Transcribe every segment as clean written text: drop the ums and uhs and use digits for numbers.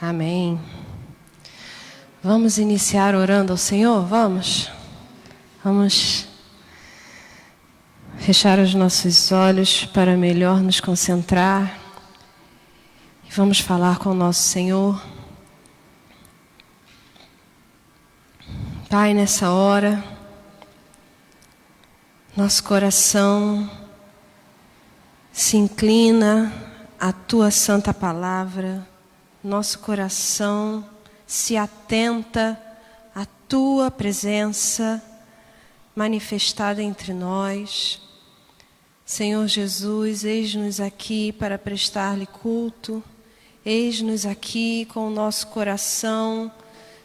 Amém. Vamos iniciar orando ao Senhor? Vamos fechar os nossos olhos para melhor nos concentrar. E vamos falar com o nosso Senhor. Pai, nessa hora, nosso coração se inclina à Tua santa palavra, nosso coração se atenta à Tua presença manifestada entre nós. Senhor Jesus, eis-nos aqui para prestar-lhe culto, eis-nos aqui com o nosso coração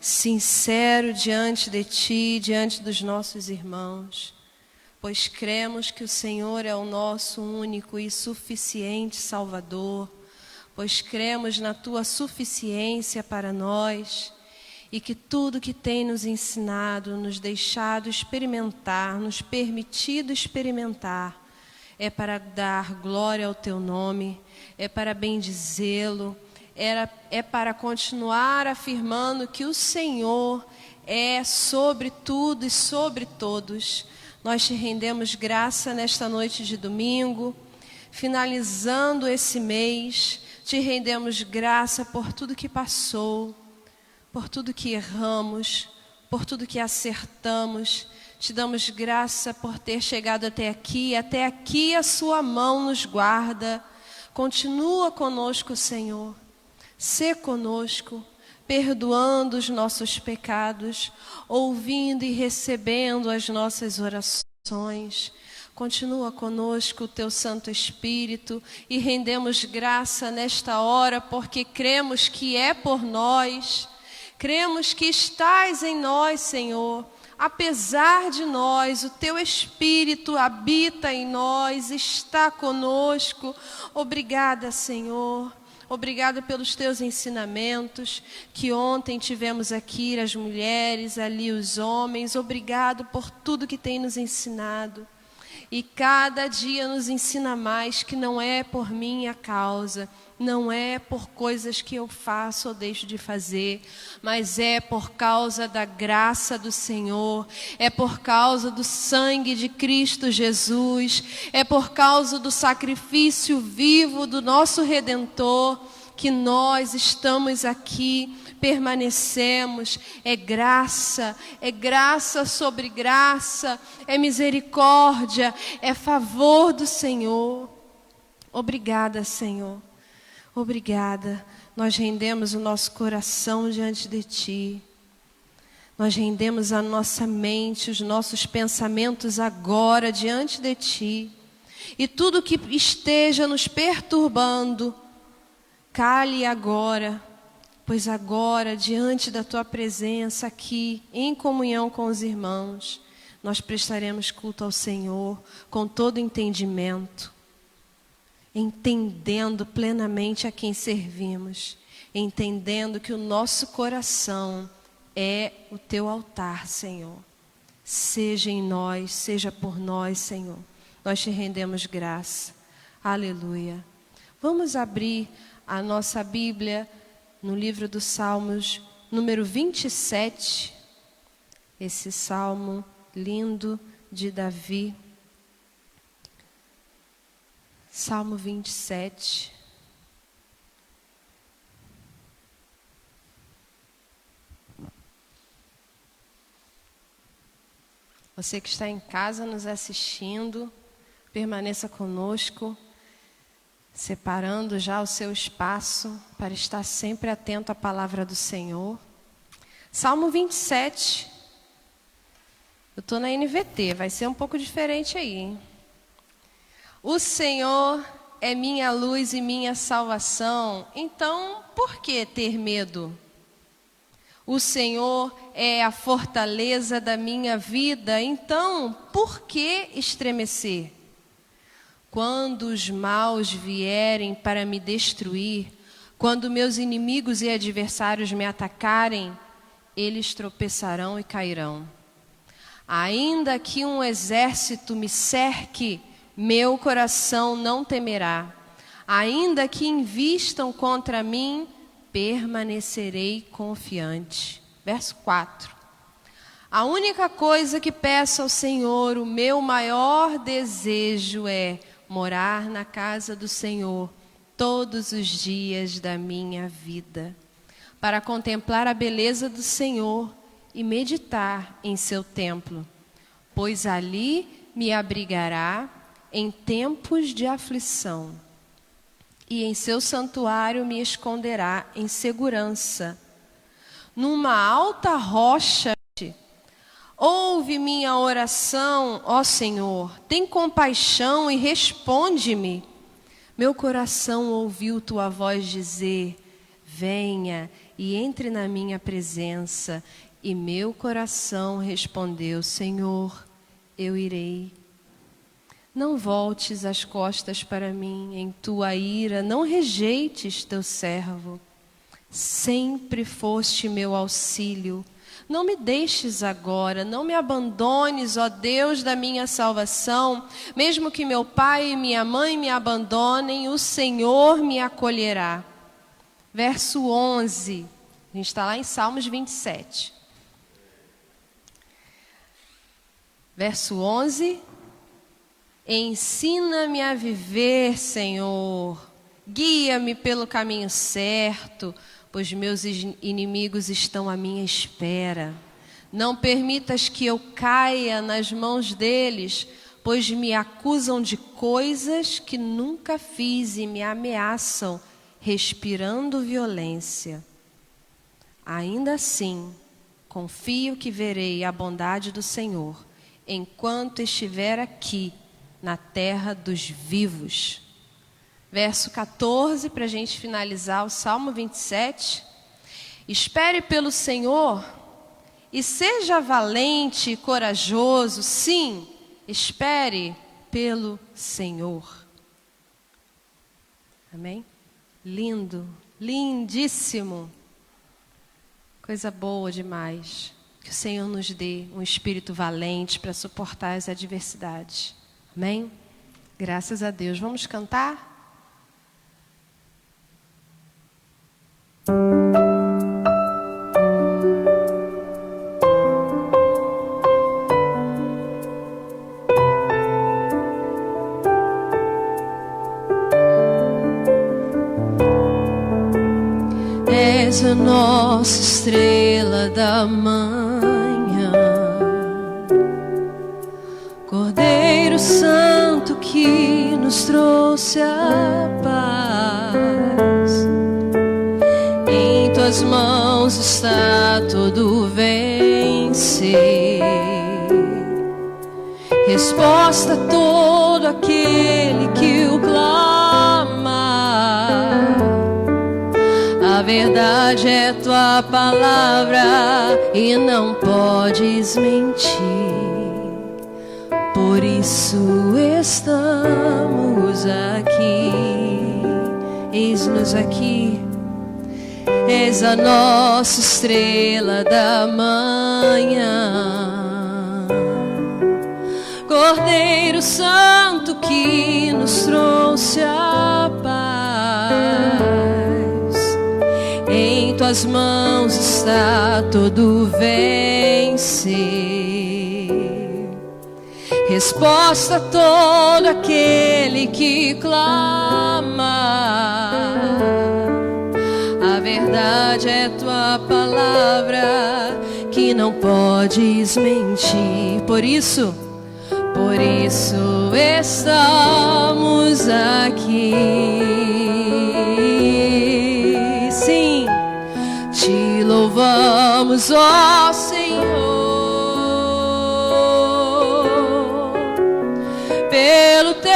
sincero diante de Ti, diante dos nossos irmãos, pois cremos que o Senhor é o nosso único e suficiente Salvador, pois cremos na Tua suficiência para nós e que tudo que tem nos ensinado, nos deixado experimentar, nos permitido experimentar, é para dar glória ao Teu nome, é para bendizê-lo, é para continuar afirmando que o Senhor é sobre tudo e sobre todos. Nós Te rendemos graça nesta noite de domingo, finalizando esse mês. Te rendemos graça por tudo que passou, por tudo que erramos, por tudo que acertamos. Te damos graça por ter chegado até aqui a Sua mão nos guarda. Continua conosco, Senhor. Sê conosco, perdoando os nossos pecados, ouvindo e recebendo as nossas orações. Continua conosco o Teu Santo Espírito e rendemos graça nesta hora, porque cremos que é por nós, cremos que estás em nós, Senhor. Apesar de nós, o Teu Espírito habita em nós, está conosco. Obrigada, Senhor. Obrigada pelos Teus ensinamentos, que ontem tivemos aqui as mulheres, ali os homens. Obrigado por tudo que tem nos ensinado. E cada dia nos ensina mais que não é por minha causa, não é por coisas que eu faço ou deixo de fazer, mas é por causa da graça do Senhor, é por causa do sangue de Cristo Jesus, é por causa do sacrifício vivo do nosso Redentor, que nós estamos aqui, permanecemos. É graça sobre graça, é misericórdia, é favor do Senhor. Obrigada, Senhor. Obrigada. Nós rendemos o nosso coração diante de Ti. Nós rendemos a nossa mente, os nossos pensamentos agora diante de Ti. E tudo que esteja nos perturbando, cale agora, pois agora, diante da Tua presença aqui, em comunhão com os irmãos, nós prestaremos culto ao Senhor com todo entendimento, entendendo plenamente a quem servimos, entendendo que o nosso coração é o Teu altar, Senhor. Seja em nós, seja por nós, Senhor. Nós Te rendemos graça. Aleluia. Vamos abrir a nossa Bíblia no livro dos Salmos, número 27. Esse salmo lindo de Davi. Salmo 27. Você que está em casa nos assistindo, permaneça conosco, separando já o seu espaço para estar sempre atento à palavra do Senhor. Salmo 27. Eu estou na NVT, vai ser um pouco diferente aí, hein? O Senhor é minha luz e minha salvação, então por que ter medo? O Senhor é a fortaleza da minha vida, então por que estremecer? Quando os maus vierem para me destruir, quando meus inimigos e adversários me atacarem, eles tropeçarão e cairão. Ainda que um exército me cerque, meu coração não temerá. Ainda que invistam contra mim, permanecerei confiante. Verso 4. A única coisa que peço ao Senhor, o meu maior desejo é morar na casa do Senhor todos os dias da minha vida, para contemplar a beleza do Senhor e meditar em seu templo, pois ali me abrigará em tempos de aflição, e em seu santuário me esconderá em segurança. Numa alta rocha, ouve minha oração, ó Senhor, tem compaixão e responde-me. Meu coração ouviu tua voz dizer: venha e entre na minha presença. E meu coração respondeu: Senhor, eu irei. Não voltes as costas para mim em tua ira, não rejeites teu servo. Sempre foste meu auxílio. Não me deixes agora, não me abandones, ó Deus da minha salvação. Mesmo que meu pai e minha mãe me abandonem, o Senhor me acolherá. Verso 11, a gente está lá em Salmos 27. Verso 11. Ensina-me a viver, Senhor. Guia-me pelo caminho certo, pois meus inimigos estão à minha espera. Não permitas que eu caia nas mãos deles, pois me acusam de coisas que nunca fiz e me ameaçam, respirando violência. Ainda assim, confio que verei a bondade do Senhor, enquanto estiver aqui, na terra dos vivos. Verso 14, para a gente finalizar o Salmo 27. Espere pelo Senhor e seja valente e corajoso. Sim, espere pelo Senhor. Amém? Lindo, lindíssimo. Coisa boa demais. Que o Senhor nos dê um espírito valente para suportar as adversidades. Amém? Graças a Deus. Vamos cantar? És a nossa estrela da manhã, Cordeiro Santo que nos trouxe a paz. Em tuas mãos está todo vencer, resposta a todo aquele que o clama. A verdade é tua palavra e não podes mentir. Por isso estamos aqui. Eis-nos aqui. És a nossa estrela da manhã, Cordeiro Santo que nos trouxe a paz. Em tuas mãos está todo vencer, resposta a todo aquele que clama. A verdade é tua palavra que não podes mentir. Por isso estamos aqui. Sim, te louvamos, ó Senhor, pelo teu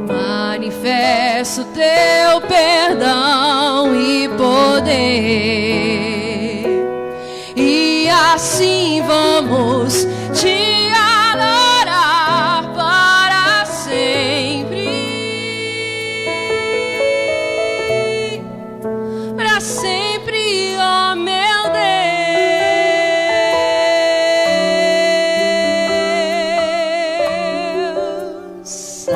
manifesto teu perdão e poder, e assim vamos te adorar para sempre, ó meu Deus.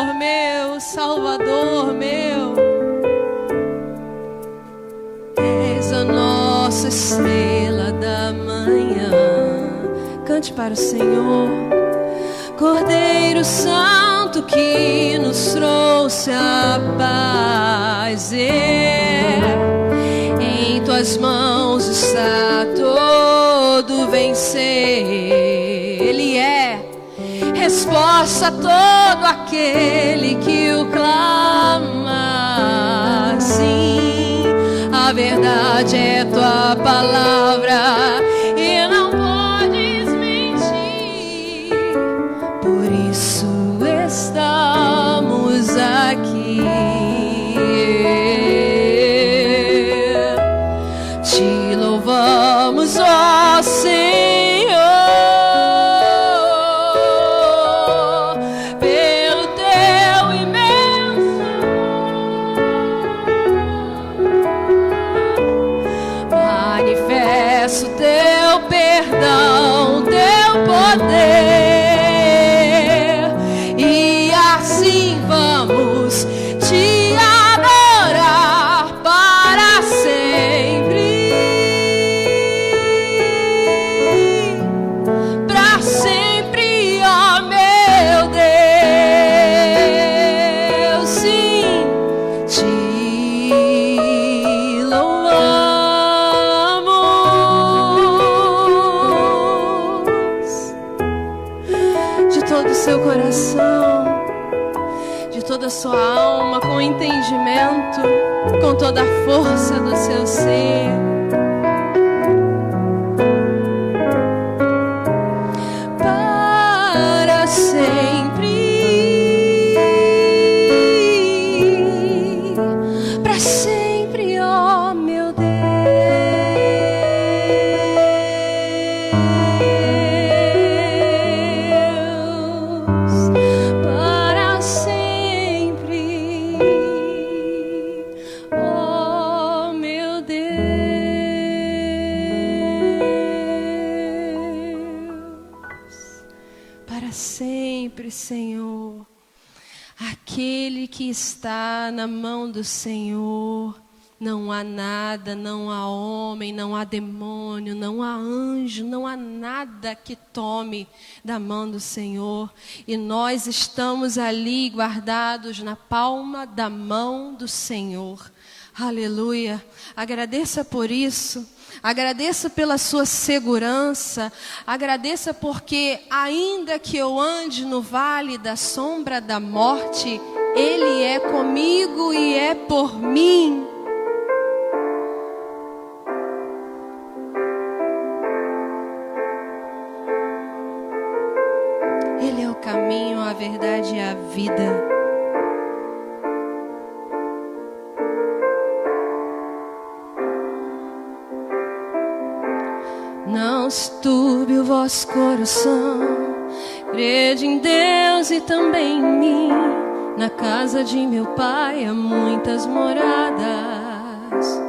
Senhor meu, Salvador meu. És a nossa estrela da manhã. Cante para o Senhor. Cordeiro Santo que nos trouxe a paz. Em tuas mãos está todo vencer. Ele é resposta a todo aquele que o clama. Sim, a verdade é tua palavra e não podes mentir. Por isso estamos aqui. Te louvamos, ó Senhor, pelo teu imenso manifesto teu perdão, teu poder, e assim vamos te adorar para sempre, para sempre, ó meu Deus. Sim, te louvamos de todo o seu coração, de toda a sua alma, com entendimento, com toda a força do seu ser. Para sempre, ó meu Deus, para sempre, ó meu Deus, para sempre, Senhor. Aquele que está na mão do Senhor, não há nada, não há homem, não há demônio, não há anjo, não há nada que tome da mão do Senhor. E nós estamos ali guardados na palma da mão do Senhor. Aleluia. Agradeça por isso. Agradeça pela sua segurança. Agradeça porque ainda que eu ande no vale da sombra da morte, Ele é comigo e é por mim. Ele é o caminho, a verdade e a vida. Não se turbe o vosso coração, crede em Deus e também em mim. Na casa de meu Pai há muitas moradas.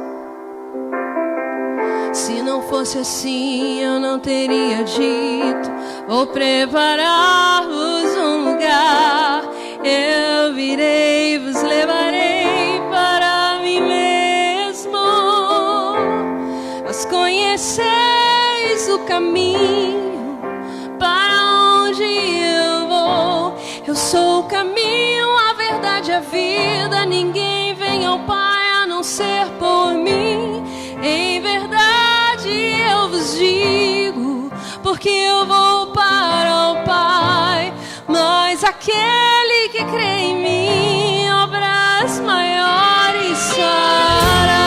Se não fosse assim, eu não teria dito: vou preparar-vos um lugar. Eu virei, vos levarei para mim mesmo. Vós conheceis o caminho para onde eu vou. Eu sou o caminho, a verdade, a vida. Ninguém vem ao Pai a não ser por mim. Em verdade eu vos digo, porque eu vou para o Pai. Mas aquele que crê em mim, obras maiores fará.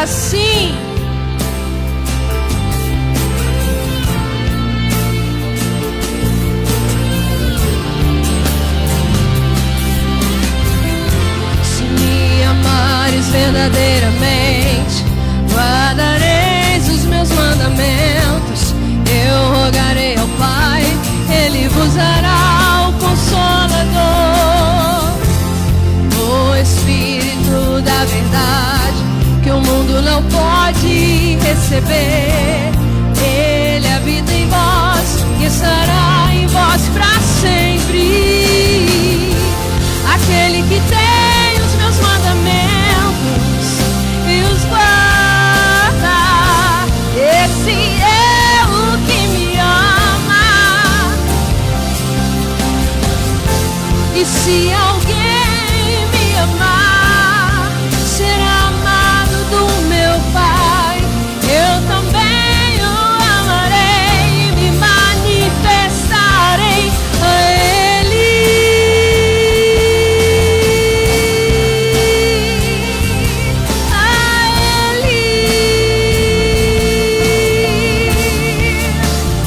Assim, se me amares verdadeiramente, guardareis os meus mandamentos. Eu rogarei ao Pai, Ele vos dará o Consolador. receber. Ele habita em vós e estará em vós para sempre. Aquele que tem os meus mandamentos e os guarda, esse é o que me ama. E se alguém me amar, será amado do meu Pai. Eu também o amarei e me manifestarei a Ele. A Ele.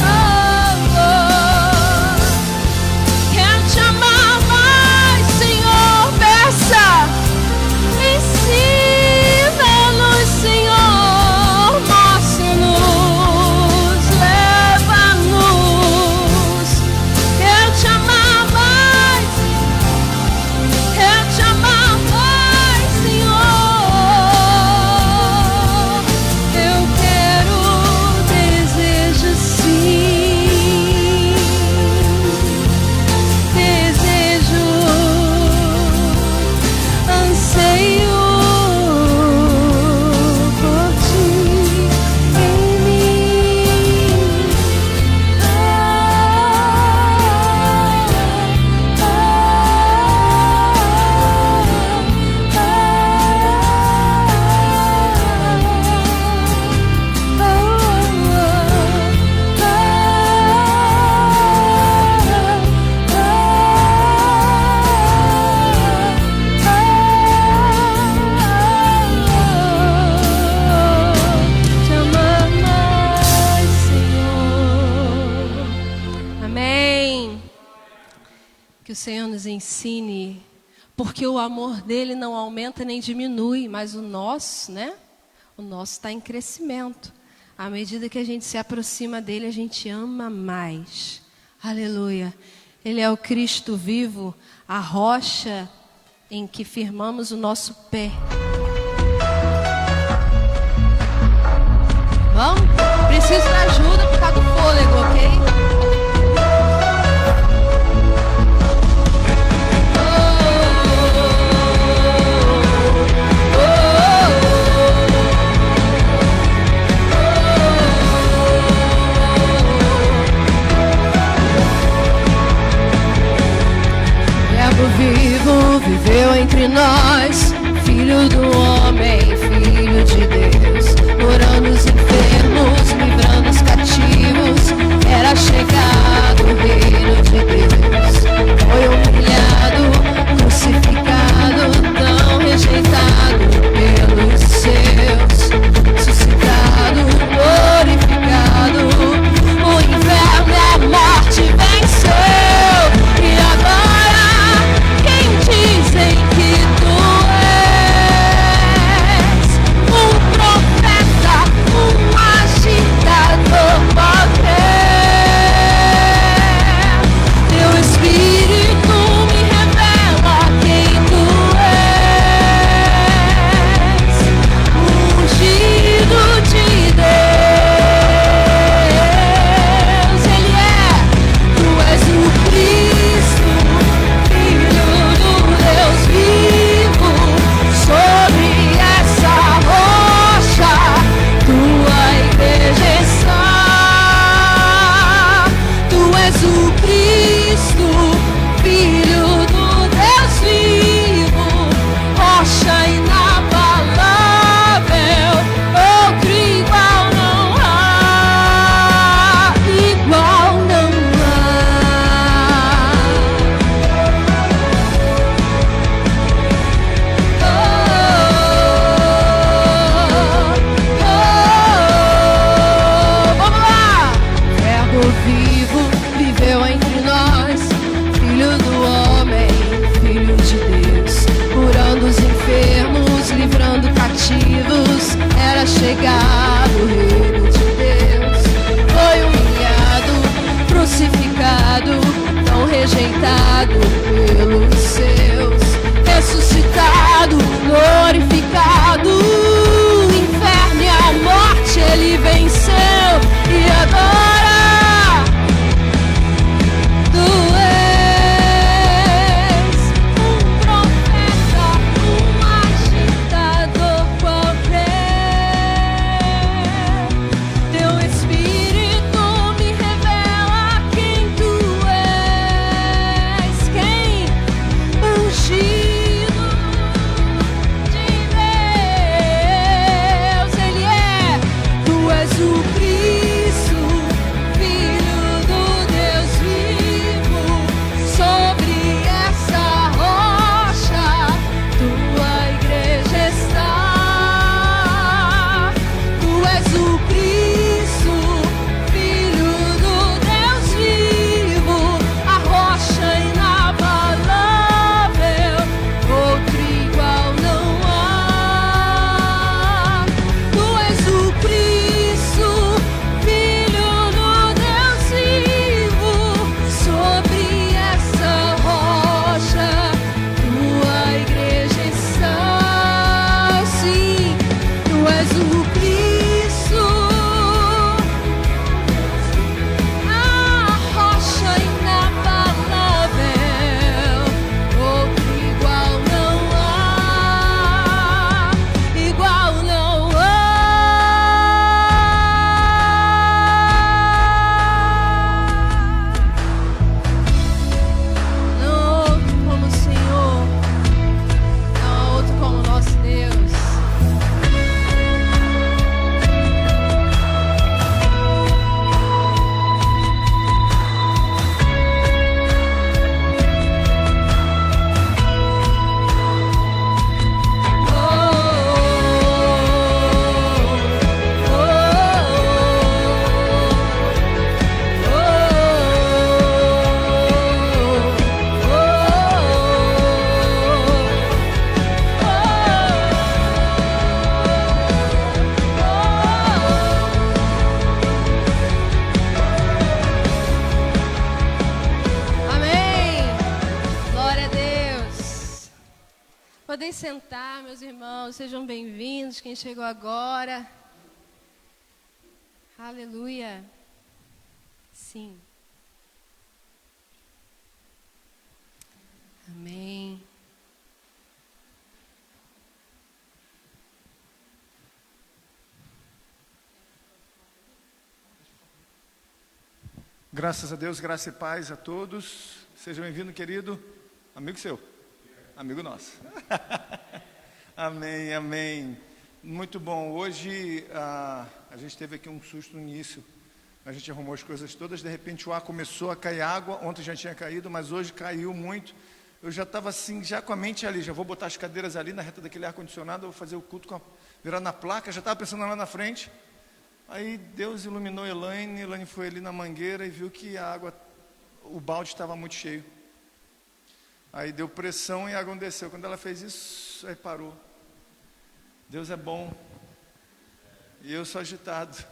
Oh, oh. Quero te amar mais, Senhor, peça. Ensina-nos, Senhor, mostra-nos, leva-nos. Quero te amar mais, quero te amar mais, Senhor. Eu quero, desejo sim, desejo, anseio por ti em mim. Te amar mais, Senhor. Amém. Que o Senhor nos ensine, porque o amor dele não aumenta nem diminui, mas o nosso, né? O nosso está em crescimento. À medida que a gente se aproxima dele, a gente ama mais. Aleluia. Ele é o Cristo vivo, a rocha em que firmamos o nosso pé. Vamos? Preciso de ajuda por causa do fôlego, ok? Verbo vivo viveu entre nós, Filho do homem, Filho de Deus, curando os enfermos, livrando os cativos. Era chegado o reino de Deus. Foi humilhado, crucificado, tão rejeitado pelos seus, suscitado, glorificado. O inferno e a morte venceu. E agora quem dizem que tu és? Um Podem sentar, meus irmãos, sejam bem-vindos, quem chegou agora. Aleluia. Sim. Amém. Graças a Deus, graça e paz a todos. Seja bem-vindo, querido. Amigo seu. Amigo nosso. Amém, amém. Muito bom. Hoje a gente teve aqui um susto no início. A gente arrumou as coisas todas, de repente o ar começou a cair água. Ontem já tinha caído, mas hoje caiu muito. Eu já estava assim, já com a mente ali. Já vou botar as cadeiras ali na reta daquele ar-condicionado, vou fazer o culto virado na placa. Já estava pensando lá na frente. Aí Deus iluminou Elaine foi ali na mangueira e viu que a água, o balde estava muito cheio. Aí deu pressão e a água não desceu. Quando ela fez isso, aí parou. Deus é bom. E eu sou agitado.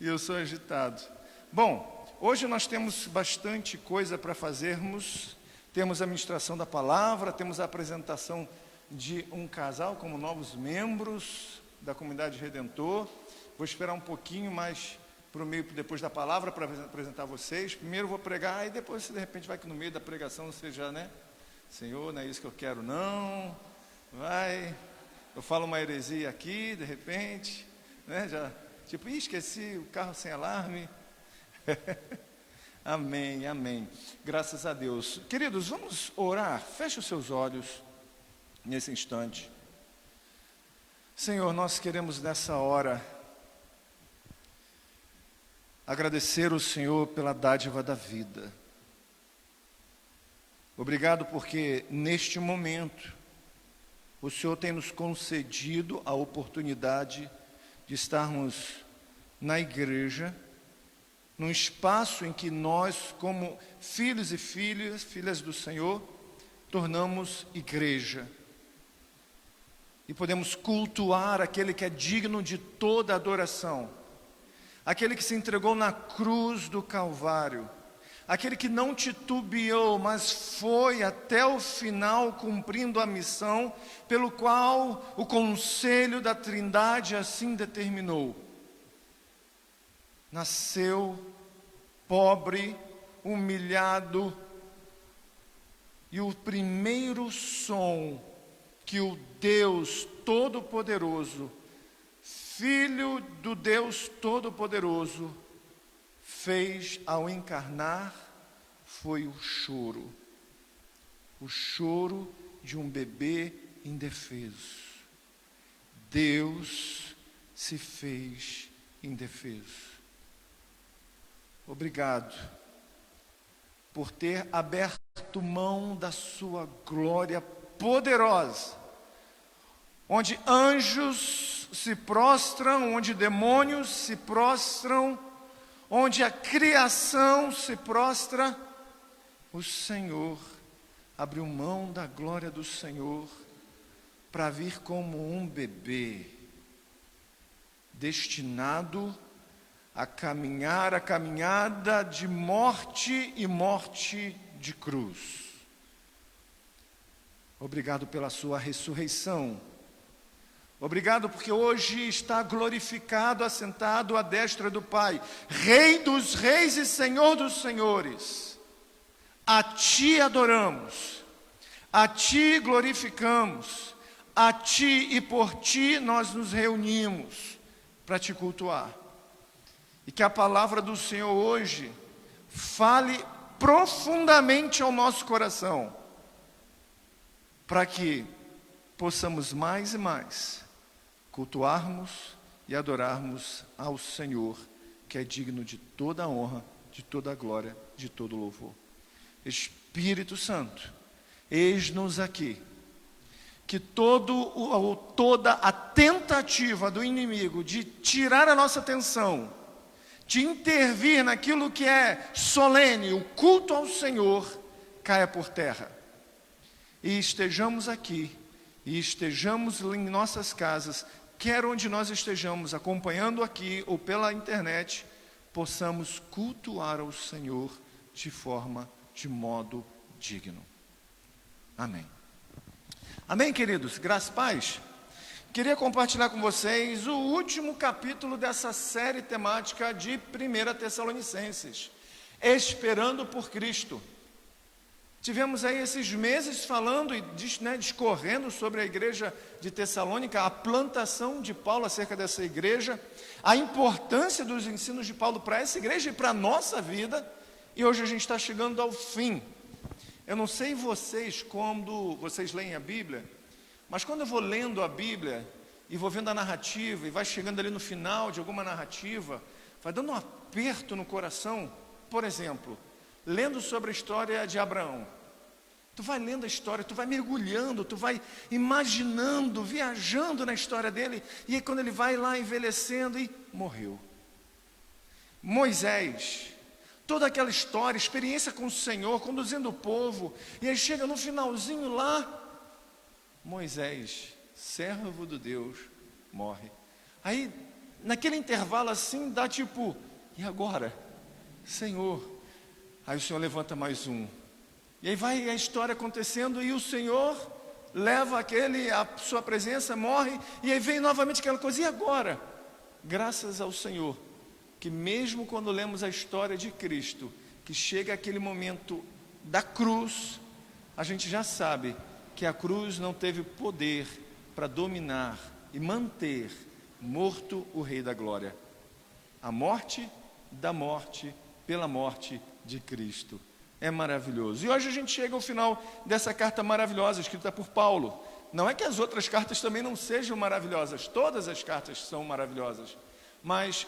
E eu sou agitado. Bom, hoje nós temos bastante coisa para fazermos. Temos a ministração da palavra, temos a apresentação de um casal como novos membros da Comunidade Redentor. Vou esperar um pouquinho mais para o meio, depois da palavra, para apresentar vocês. Primeiro vou pregar, e depois, de repente, vai que no meio da pregação você já, né? Senhor, não é isso que eu quero, não. Vai. Eu falo uma heresia aqui, de repente, né? Já, tipo, esqueci o carro sem alarme. Amém, amém. Graças a Deus. Queridos, vamos orar. Feche os seus olhos nesse instante. Senhor, nós queremos nessa hora agradecer ao Senhor pela dádiva da vida. Obrigado porque neste momento o Senhor tem nos concedido a oportunidade de estarmos na igreja, num espaço em que nós, como filhos e filhas do Senhor, tornamos igreja. E podemos cultuar aquele que é digno de toda adoração, aquele que se entregou na cruz do Calvário, aquele que não titubeou, mas foi até o final cumprindo a missão pelo qual o conselho da Trindade assim determinou. Nasceu pobre, humilhado, e o primeiro som que o Deus Todo-Poderoso, Filho do Deus Todo-Poderoso, fez ao encarnar foi o choro de um bebê indefeso. Deus se fez indefeso. Obrigado por ter aberto mão da sua glória poderosa, onde anjos se prostram, onde demônios se prostram, onde a criação se prostra. O Senhor abriu mão da glória do Senhor para vir como um bebê, destinado a caminhar a caminhada de morte e morte de cruz. Obrigado pela sua ressurreição. Obrigado porque hoje está glorificado, assentado à destra do Pai, Rei dos reis e Senhor dos senhores. A Ti adoramos, a Ti glorificamos, a Ti e por Ti nós nos reunimos para Te cultuar. E que a palavra do Senhor hoje fale profundamente ao nosso coração, para que possamos mais e mais cultuarmos e adorarmos ao Senhor, que é digno de toda a honra, de toda a glória, de todo o louvor. Espírito Santo, eis-nos aqui, que toda a tentativa do inimigo de tirar a nossa atenção, de intervir naquilo que é solene, o culto ao Senhor, caia por terra. E estejamos aqui, e estejamos em nossas casas, quer onde nós estejamos, acompanhando aqui ou pela internet, possamos cultuar ao Senhor de modo digno. Amém. Amém, queridos? Graças e paz. Queria compartilhar com vocês o último capítulo dessa série temática de 1 Tessalonicenses, Esperando por Cristo. Tivemos aí esses meses falando e discorrendo sobre a igreja de Tessalônica, a plantação de Paulo acerca dessa igreja, a importância dos ensinos de Paulo para essa igreja e para a nossa vida, e hoje a gente está chegando ao fim. Eu não sei vocês quando vocês leem a Bíblia, mas quando eu vou lendo a Bíblia e vou vendo a narrativa e vai chegando ali no final de alguma narrativa, vai dando um aperto no coração. Por exemplo, lendo sobre a história de Abraão, tu vai lendo a história, tu vai mergulhando, tu vai imaginando, viajando na história dele, e aí quando ele vai lá envelhecendo e morreu. Moisés, toda aquela história, experiência com o Senhor, conduzindo o povo, e aí chega no finalzinho lá, Moisés, servo do Deus, morre. Aí, naquele intervalo assim, dá tipo, e agora? Senhor. Aí o Senhor levanta mais um. E aí vai a história acontecendo e o Senhor leva a sua presença, morre, e aí vem novamente aquela coisa, e agora? Graças ao Senhor, que mesmo quando lemos a história de Cristo, que chega aquele momento da cruz, a gente já sabe que a cruz não teve poder para dominar e manter morto o Rei da Glória. A morte da morte, pela morte de Cristo. É maravilhoso. E hoje a gente chega ao final dessa carta maravilhosa, escrita por Paulo. Não é que as outras cartas também não sejam maravilhosas, todas as cartas são maravilhosas, mas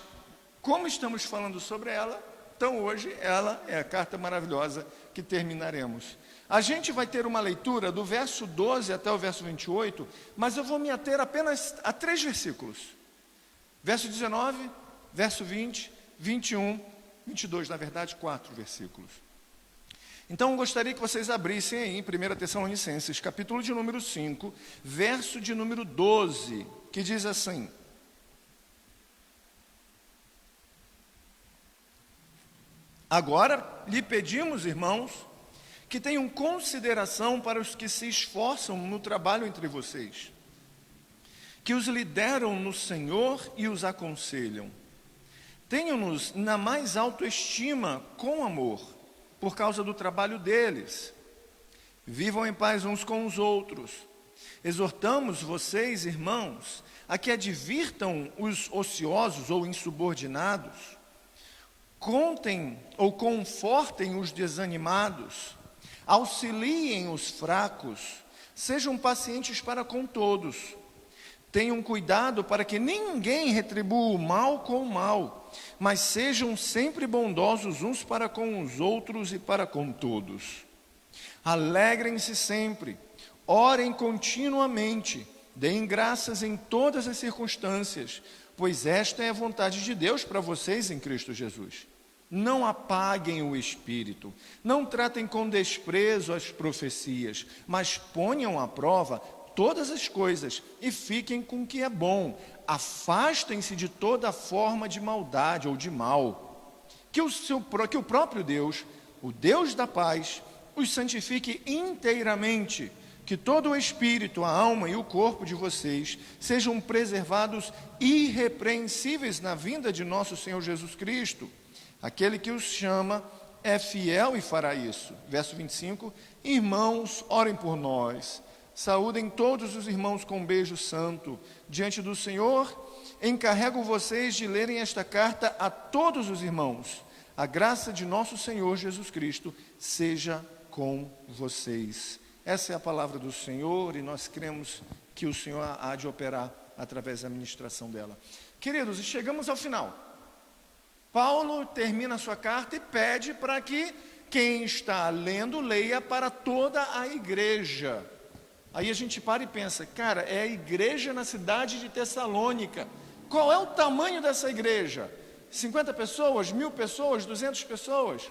como estamos falando sobre ela, então hoje ela é a carta maravilhosa que terminaremos. A gente vai ter uma leitura do verso 12 até o verso 28, mas eu vou me ater apenas a 3 versículos. Verso 19, verso 20, 21, 22, na verdade 4 versículos. Então eu gostaria que vocês abrissem aí em 1 Tessalonicenses, capítulo de número 5, verso de número 12, que diz assim: Agora lhe pedimos, irmãos, que tenham consideração para os que se esforçam no trabalho entre vocês, que os lideram no Senhor e os aconselham. Tenham-nos na mais autoestima com amor, por causa do trabalho deles. Vivam em paz uns com os outros. Exortamos vocês, irmãos, a que advirtam os ociosos ou insubordinados, contem ou confortem os desanimados, auxiliem os fracos, sejam pacientes para com todos. Tenham cuidado para que ninguém retribua o mal com o mal, mas sejam sempre bondosos uns para com os outros e para com todos. Alegrem-se sempre, orem continuamente, deem graças em todas as circunstâncias, pois esta é a vontade de Deus para vocês em Cristo Jesus. Não apaguem o espírito, não tratem com desprezo as profecias, mas ponham à prova todas as coisas e fiquem com o que é bom. Afastem-se de toda forma de maldade ou de mal. Que o próprio Deus, o Deus da paz, os santifique inteiramente, que todo o espírito, a alma e o corpo de vocês sejam preservados irrepreensíveis na vinda de nosso Senhor Jesus Cristo. Aquele que os chama é fiel e fará isso. Verso 25, irmãos, orem por nós. Saúdem todos os irmãos com um beijo santo. Diante do Senhor, encarrego vocês de lerem esta carta a todos os irmãos. A graça de nosso Senhor Jesus Cristo seja com vocês. Essa é a palavra do Senhor e nós cremos que o Senhor há de operar através da ministração dela. Queridos, chegamos ao final. Paulo termina a sua carta e pede para que quem está lendo, leia para toda a igreja. Aí a gente para e pensa, cara, é a igreja na cidade de Tessalônica. Qual é o tamanho dessa igreja? 50 pessoas, 1000 pessoas, 200 pessoas?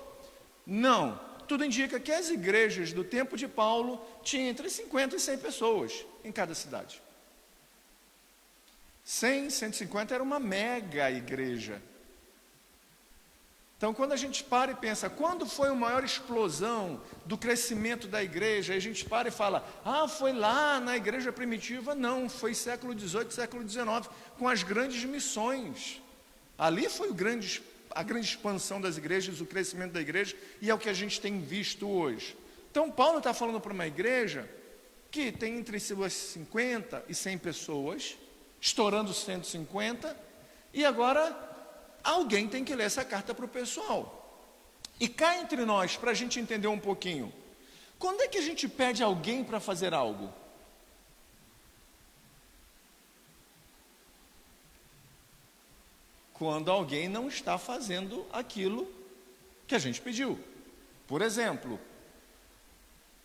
Não, tudo indica que as igrejas do tempo de Paulo tinham entre 50 e 100 pessoas em cada cidade. 100, 150 era uma mega igreja. Então, quando a gente para e pensa, quando foi a maior explosão do crescimento da igreja, aí a gente para e fala, foi lá na igreja primitiva. Não, foi século XVIII, século XIX, com as grandes missões. Ali foi a grande expansão das igrejas, o crescimento da igreja, e é o que a gente tem visto hoje. Então, Paulo está falando para uma igreja que tem entre suas 50 e 100 pessoas, estourando 150, e agora alguém tem que ler essa carta para o pessoal. E cá entre nós, para a gente entender um pouquinho, quando é que a gente pede alguém para fazer algo? Quando alguém não está fazendo aquilo que a gente pediu. Por exemplo,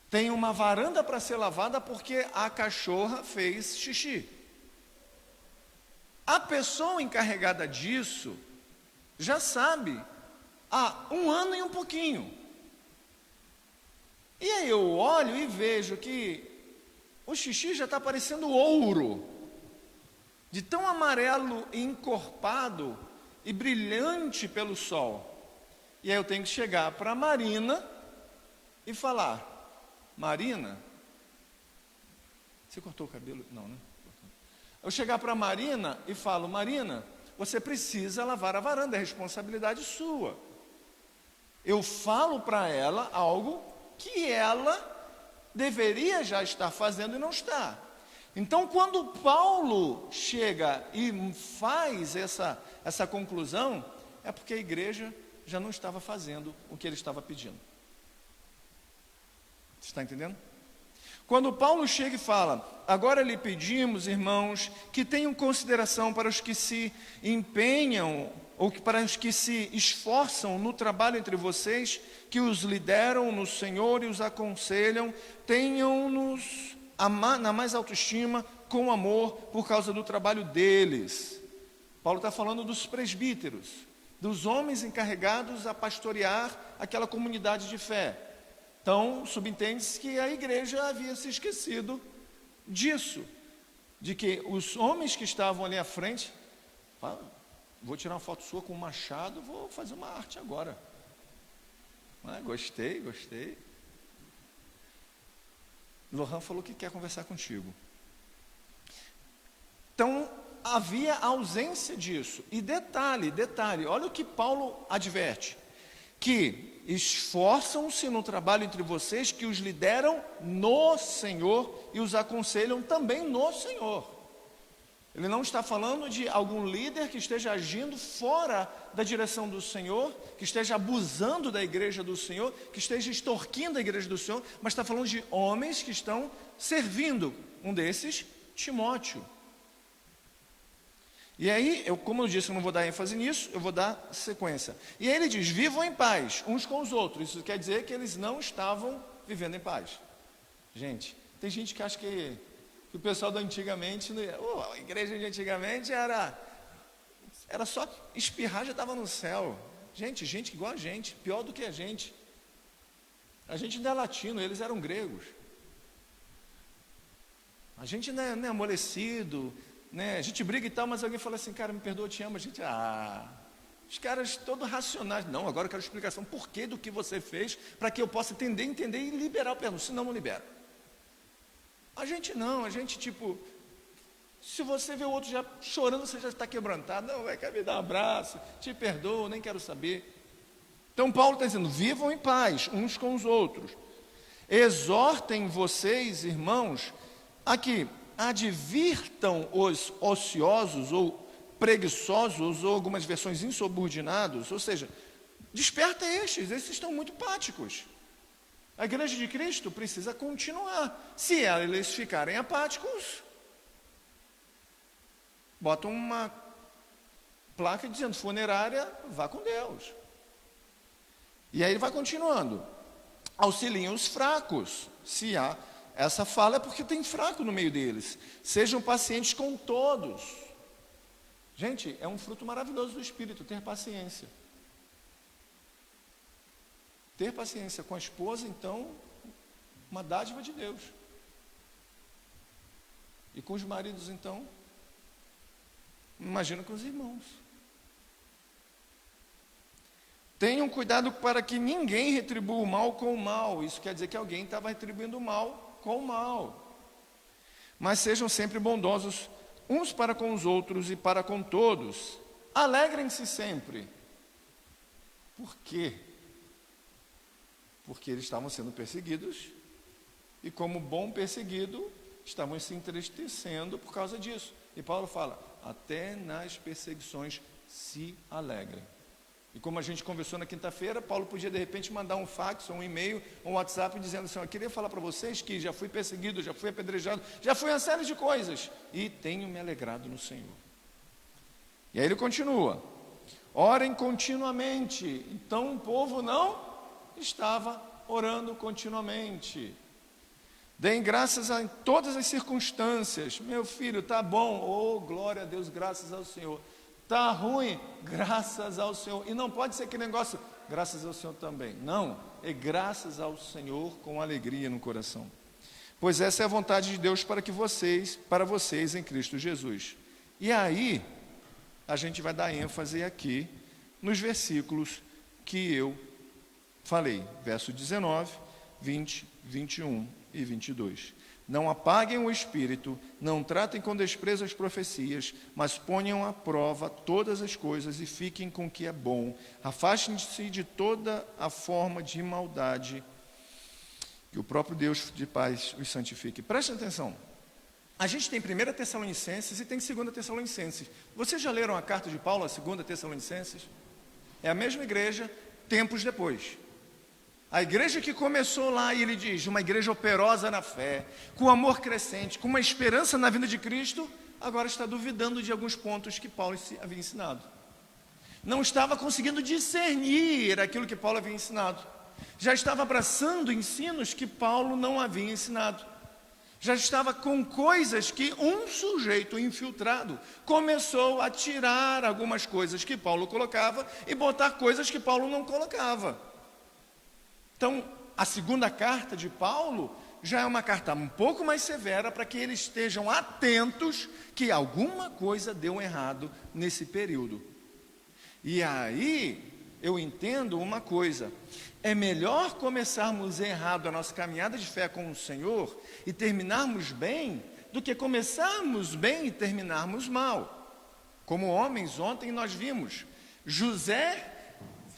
tem uma varanda para ser lavada porque a cachorra fez xixi. A pessoa encarregada disso já sabe há 1 ano e um pouquinho. E aí eu olho e vejo que o xixi já está parecendo ouro, de tão amarelo e encorpado e brilhante pelo sol. E aí eu tenho que chegar para a Marina e falar, Marina, você cortou o cabelo? Não, né? Eu chegar para a Marina e falo, Marina, você precisa lavar a varanda, é responsabilidade sua. Eu falo para ela algo que ela deveria já estar fazendo e não está. Então, quando Paulo chega e faz essa conclusão, é porque a igreja já não estava fazendo o que ele estava pedindo. Você está entendendo? Quando Paulo chega e fala, agora lhe pedimos, irmãos, que tenham consideração para os que se empenham, ou para os que se esforçam no trabalho entre vocês, que os lideram no Senhor e os aconselham, tenham-nos na mais autoestima, com amor, por causa do trabalho deles. Paulo está falando dos presbíteros, dos homens encarregados a pastorear aquela comunidade de fé. Então, subentende-se que a igreja havia se esquecido disso, de que os homens que estavam ali à frente, vou tirar uma foto sua com um machado, vou fazer uma arte agora. Gostei. Lohan falou que quer conversar contigo. Então, havia ausência disso. E detalhe, olha o que Paulo adverte, que esforçam-se no trabalho entre vocês, que os lideram no Senhor e os aconselham também no Senhor. Ele não está falando de algum líder que esteja agindo fora da direção do Senhor, que esteja abusando da igreja do Senhor, que esteja extorquindo a igreja do Senhor, mas está falando de homens que estão servindo. Um desses, Timóteo. E aí, como eu disse, eu não vou dar ênfase nisso, eu vou dar sequência. E aí ele diz, vivam em paz uns com os outros. Isso quer dizer que eles não estavam vivendo em paz. Gente, tem gente que acha que o pessoal do antigamente, a igreja de antigamente era só espirrar, já estava no céu. Gente igual a gente, pior do que a gente. A gente não é latino, eles eram gregos. A gente não é amolecido, né? A gente briga e tal, mas alguém fala assim, cara, me perdoa, eu te amo. A gente, os caras todos racionais. Não, agora eu quero explicação, por que do que você fez, para que eu possa entender e liberar o perdão, senão não libera. A gente não, se você vê o outro já chorando, você já está quebrantado, não, quer me dar um abraço, te perdoo, nem quero saber. Então Paulo está dizendo, vivam em paz uns com os outros, exortem vocês, irmãos, aqui, advirtam os ociosos ou preguiçosos, ou algumas versões insubordinados, ou seja, desperta estes estão muito apáticos. A igreja de Cristo precisa continuar. Se eles ficarem apáticos, botam uma placa dizendo, funerária, vá com Deus. E aí ele vai continuando. Auxiliem os fracos. Se há essa fala, é porque tem fraco no meio deles. Sejam pacientes com todos. Gente, é um fruto maravilhoso do Espírito, ter paciência. Ter paciência com a esposa, então, uma dádiva de Deus. E com os maridos, então, imagina com os irmãos. Tenham cuidado para que ninguém retribua o mal com o mal. Isso quer dizer que alguém estava retribuindo o mal com o mal. Mas sejam sempre bondosos uns para com os outros e para com todos. Alegrem-se sempre. Por quê? Porque eles estavam sendo perseguidos e, como bom perseguido, estavam se entristecendo por causa disso. E Paulo fala, até nas perseguições se alegrem. E como a gente conversou na quinta-feira, Paulo podia de repente mandar um fax, ou um e-mail, ou um WhatsApp dizendo assim, eu queria falar para vocês que já fui perseguido, já fui apedrejado, já fui uma série de coisas, e tenho me alegrado no Senhor. E aí ele continua, orem continuamente. Então o povo não estava orando continuamente. Deem graças em todas as circunstâncias. Meu filho, tá bom, oh glória a Deus, graças ao Senhor. Está ruim, graças ao Senhor. E não pode ser aquele negócio, graças ao Senhor também. Não, é graças ao Senhor com alegria no coração. Pois essa é a vontade de Deus para vocês em Cristo Jesus. E aí, a gente vai dar ênfase aqui nos versículos que eu falei. Verso 19, 20, 21 e 22. Não apaguem o espírito, não tratem com desprezo as profecias, mas ponham à prova todas as coisas e fiquem com o que é bom. Afastem-se de toda a forma de maldade, que o próprio Deus de paz os santifique. Prestem atenção. A gente tem 1 Tessalonicenses e tem 2 Tessalonicenses. Vocês já leram a carta de Paulo, a 2 Tessalonicenses? É a mesma igreja, tempos depois. A igreja que começou lá, e ele diz, uma igreja operosa na fé, com amor crescente, com uma esperança na vinda de Cristo, agora está duvidando de alguns pontos que Paulo havia ensinado. Não estava conseguindo discernir aquilo que Paulo havia ensinado. Já estava abraçando ensinos que Paulo não havia ensinado. Já estava com coisas que um sujeito infiltrado começou a tirar algumas coisas que Paulo colocava e botar coisas que Paulo não colocava. Então, a segunda carta de Paulo já é uma carta um pouco mais severa para que eles estejam atentos que alguma coisa deu errado nesse período. E aí, eu entendo uma coisa, é melhor começarmos errado a nossa caminhada de fé com o Senhor e terminarmos bem, do que começarmos bem e terminarmos mal. Como homens, ontem nós vimos, José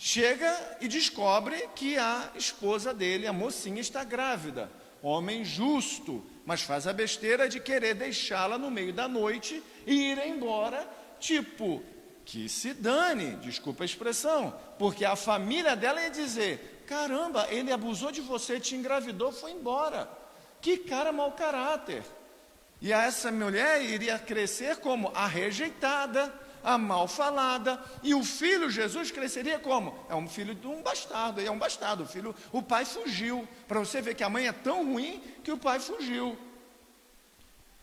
chega e descobre que a esposa dele, a mocinha, está grávida. Homem justo, mas faz a besteira de querer deixá-la no meio da noite e ir embora, tipo, que se dane, desculpa a expressão, porque a família dela ia dizer, caramba, ele abusou de você, te engravidou, foi embora. Que cara mau caráter. E essa mulher iria crescer como a rejeitada, a mal falada, e o filho Jesus cresceria como? É um filho de um bastardo, é um bastardo, o pai fugiu, para você ver que a mãe é tão ruim que o pai fugiu.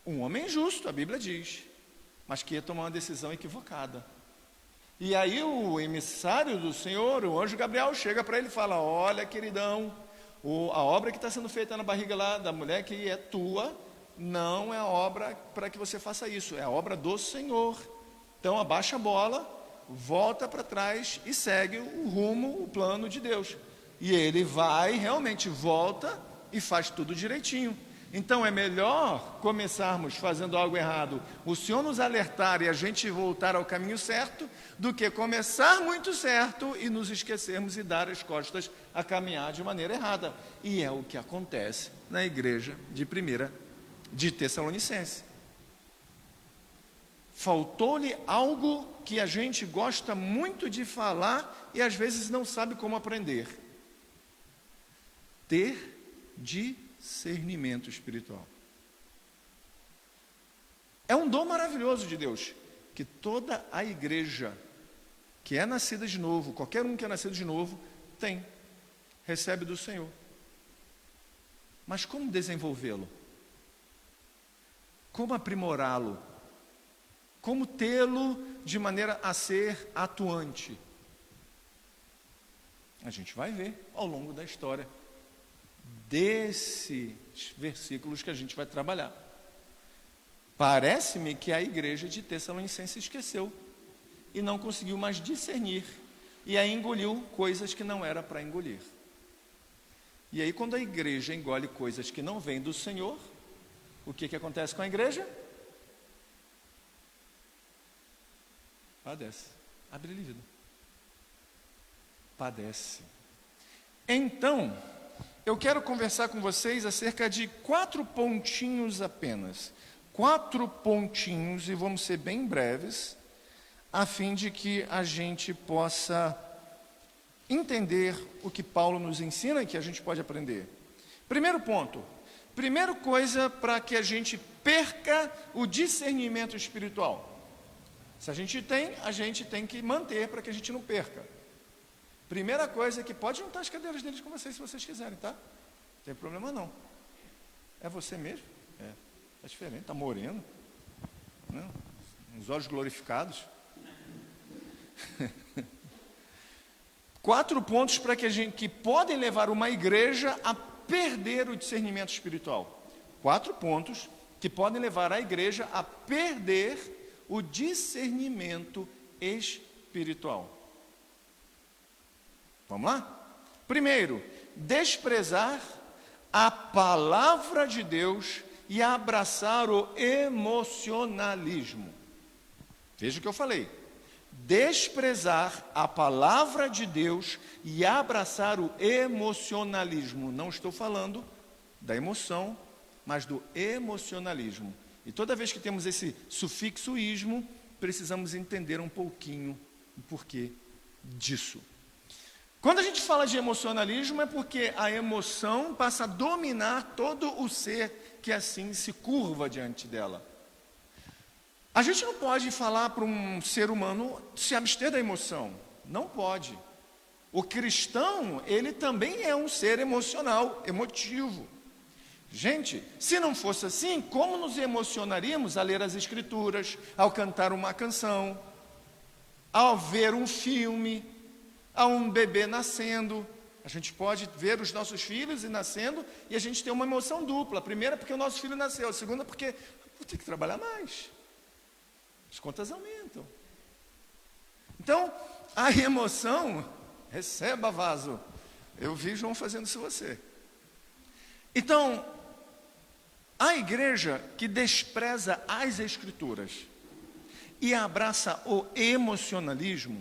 Um homem justo, a Bíblia diz, mas que ia tomar uma decisão equivocada. E aí o emissário do Senhor, o anjo Gabriel, chega para ele e fala, olha queridão, a obra que está sendo feita na barriga lá da mulher que é tua, não é a obra para que você faça isso, é a obra do Senhor. Então abaixa a bola, volta para trás e segue o rumo, o plano de Deus. E ele vai, realmente volta e faz tudo direitinho. Então é melhor começarmos fazendo algo errado, o Senhor nos alertar e a gente voltar ao caminho certo, do que começar muito certo e nos esquecermos e dar as costas a caminhar de maneira errada. E é o que acontece na igreja de Tessalonicense. Faltou-lhe algo que a gente gosta muito de falar e às vezes não sabe como aprender. Ter discernimento espiritual. É um dom maravilhoso de Deus, que toda a igreja que é nascida de novo, qualquer um que é nascido de novo, tem, recebe do Senhor. Mas como desenvolvê-lo? Como aprimorá-lo? Como tê-lo de maneira a ser atuante? A gente vai ver ao longo da história desses versículos que a gente vai trabalhar. Parece-me que a igreja de Tessalonicenses esqueceu e não conseguiu mais discernir e aí engoliu coisas que não era para engolir. E aí quando a igreja engole coisas que não vêm do Senhor, o que acontece com a igreja? Padece. Abre lívido. Padece. Então, eu quero conversar com vocês acerca de 4 pontinhos apenas. 4 pontinhos, e vamos ser bem breves, a fim de que a gente possa entender o que Paulo nos ensina e que a gente pode aprender. Primeiro ponto. Primeira coisa para que a gente perca o discernimento espiritual. Se a gente tem que manter para que a gente não perca. Primeira coisa é que pode juntar as cadeiras deles com vocês se vocês quiserem, tá? Não tem problema não. É você mesmo? É. Tá diferente, tá moreno. Né? Uns olhos glorificados. 4 pontos para que podem levar uma igreja a perder o discernimento espiritual. 4 pontos que podem levar a igreja a perder o discernimento espiritual. Vamos lá? Primeiro, desprezar a palavra de Deus e abraçar o emocionalismo. Veja o que eu falei. Desprezar a palavra de Deus e abraçar o emocionalismo. Não estou falando da emoção, mas do emocionalismo. E toda vez que temos esse sufixo ismo, precisamos entender um pouquinho o porquê disso. Quando a gente fala de emocionalismo, é porque a emoção passa a dominar todo o ser que assim se curva diante dela. A gente não pode falar para um ser humano se abster da emoção. Não pode. O cristão, ele também é um ser emocional, emotivo. Gente, se não fosse assim, como nos emocionaríamos a ler as Escrituras, ao cantar uma canção, ao ver um filme, a um bebê nascendo? A gente pode ver os nossos filhos nascendo e a gente tem uma emoção dupla. A primeira porque o nosso filho nasceu, a segunda porque vou ter que trabalhar mais. As contas aumentam. Então, a emoção, receba vaso. Eu vi João fazendo isso você. Então, a igreja que despreza as Escrituras e abraça o emocionalismo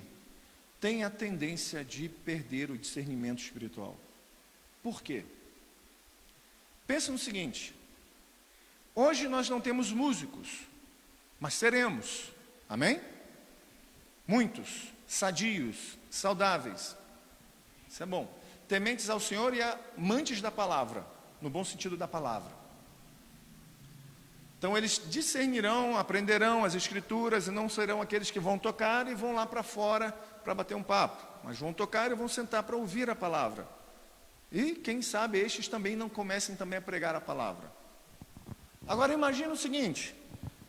tem a tendência de perder o discernimento espiritual. Por quê? Pensa no seguinte: hoje nós não temos músicos, mas seremos, amém? Muitos, sadios, saudáveis, isso é bom, tementes ao Senhor e amantes da palavra, no bom sentido da palavra. Então eles discernirão, aprenderão as Escrituras e não serão aqueles que vão tocar e vão lá para fora para bater um papo, mas vão tocar e vão sentar para ouvir a palavra. E quem sabe estes também não comecem também a pregar a palavra. Agora imagina o seguinte: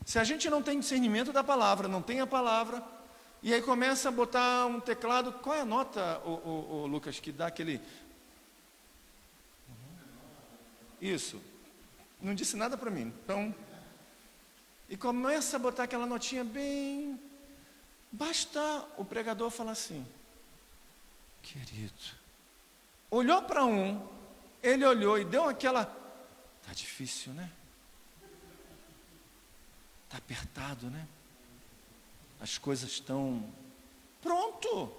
se a gente não tem discernimento da palavra, não tem a palavra, e aí começa a botar um teclado, qual é a nota, o Lucas, que dá aquele... Isso, não disse nada para mim, então... E começa a botar aquela notinha bem... Basta o pregador falar assim: querido, olhou para um, ele olhou e deu aquela... Tá difícil, né? Tá apertado, né? As coisas estão... Pronto!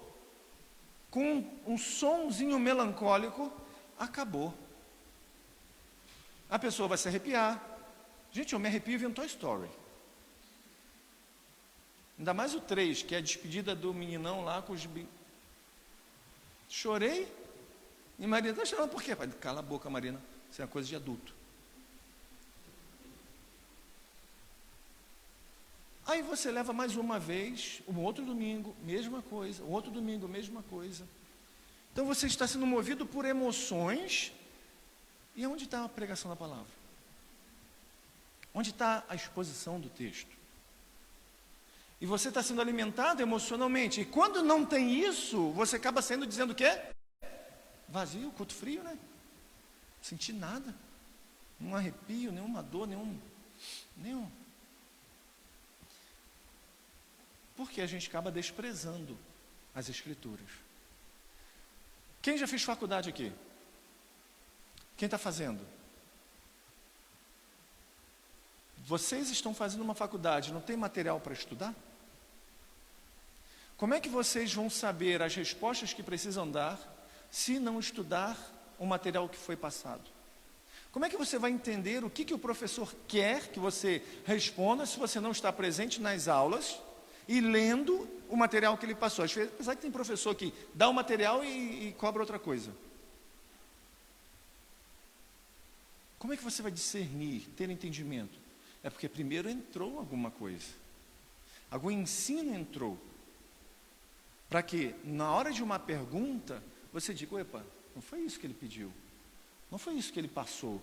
Com um sonzinho melancólico, acabou. A pessoa vai se arrepiar. Gente, eu me arrepio vendo Toy Story. Ainda mais o 3, que é a despedida do meninão lá com os... Chorei. E Marina, está chorando por quê? Pai, cala a boca, Marina. Isso é uma coisa de adulto. Aí você leva mais uma vez, um outro domingo, mesma coisa. Um outro domingo, mesma coisa. Então você está sendo movido por emoções. E onde está a pregação da palavra? Onde está a exposição do texto? E você está sendo alimentado emocionalmente. E quando não tem isso, você acaba sendo dizendo o quê? Vazio, culto frio, né? Não senti nada. Nenhum arrepio, nenhuma dor, nenhum. Porque a gente acaba desprezando as Escrituras. Quem já fez faculdade aqui? Quem está fazendo? Vocês estão fazendo uma faculdade, não tem material para estudar? Como é que vocês vão saber as respostas que precisam dar se não estudar o material que foi passado? Como é que você vai entender o que o professor quer que você responda se você não está presente nas aulas e lendo o material que ele passou? Às vezes, apesar que tem professor que dá o material e cobra outra coisa. Como é que você vai discernir, ter entendimento? É porque primeiro entrou alguma coisa. Algum ensino entrou. Para que, na hora de uma pergunta, você diga, epa, não foi isso que ele pediu. Não foi isso que ele passou.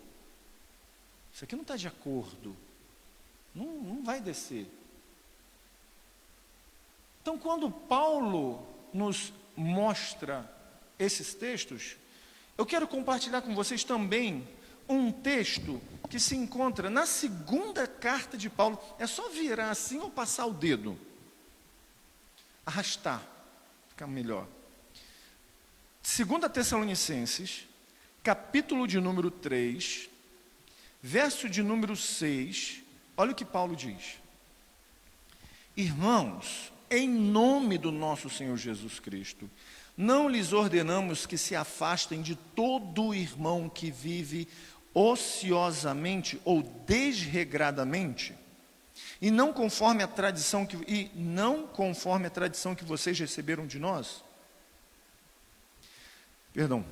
Isso aqui não está de acordo. Não vai descer. Então, quando Paulo nos mostra esses textos, eu quero compartilhar com vocês também um texto que se encontra na segunda carta de Paulo. É só virar assim ou passar o dedo. Arrastar. Fica melhor. 2 Tessalonicenses, capítulo de número 3, verso de número 6, olha o que Paulo diz. Irmãos, em nome do nosso Senhor Jesus Cristo, não lhes ordenamos que se afastem de todo irmão que vive ociosamente ou desregradamente, e não conforme a tradição que vocês receberam de nós. Perdão,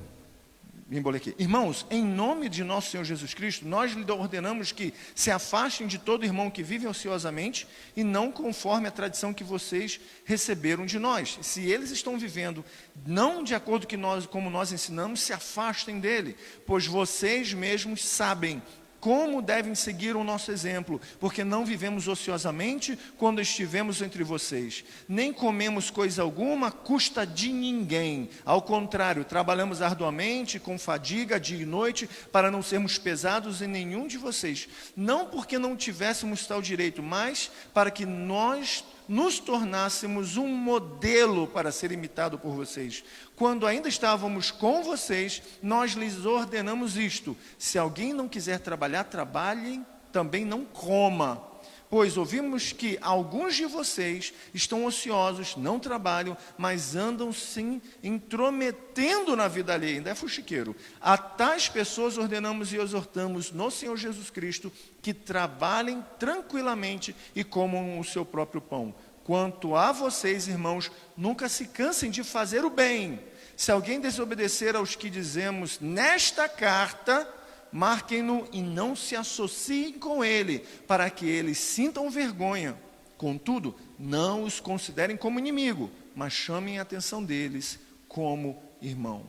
me embolei aqui. Irmãos, em nome de nosso Senhor Jesus Cristo, nós lhe ordenamos que se afastem de todo irmão que vive ociosamente e não conforme a tradição que vocês receberam de nós. Se eles estão vivendo não de acordo como nós ensinamos, se afastem dele, pois vocês mesmos sabem como devem seguir o nosso exemplo, porque não vivemos ociosamente quando estivemos entre vocês, nem comemos coisa alguma à custa de ninguém. Ao contrário, trabalhamos arduamente, com fadiga, dia e noite, para não sermos pesados em nenhum de vocês. Não porque não tivéssemos tal direito, mas para que nós nos tornássemos um modelo para ser imitado por vocês. Quando ainda estávamos com vocês, nós lhes ordenamos isto: se alguém não quiser trabalhar, trabalhem, também não coma. Pois ouvimos que alguns de vocês estão ociosos, não trabalham, mas andam se intrometendo na vida alheia, ainda é fuxiqueiro. A tais pessoas ordenamos e exortamos no Senhor Jesus Cristo que trabalhem tranquilamente e comam o seu próprio pão. Quanto a vocês, irmãos, nunca se cansem de fazer o bem. Se alguém desobedecer aos que dizemos nesta carta, marquem-no e não se associem com ele, para que eles sintam vergonha. Contudo, não os considerem como inimigo, mas chamem a atenção deles como irmão.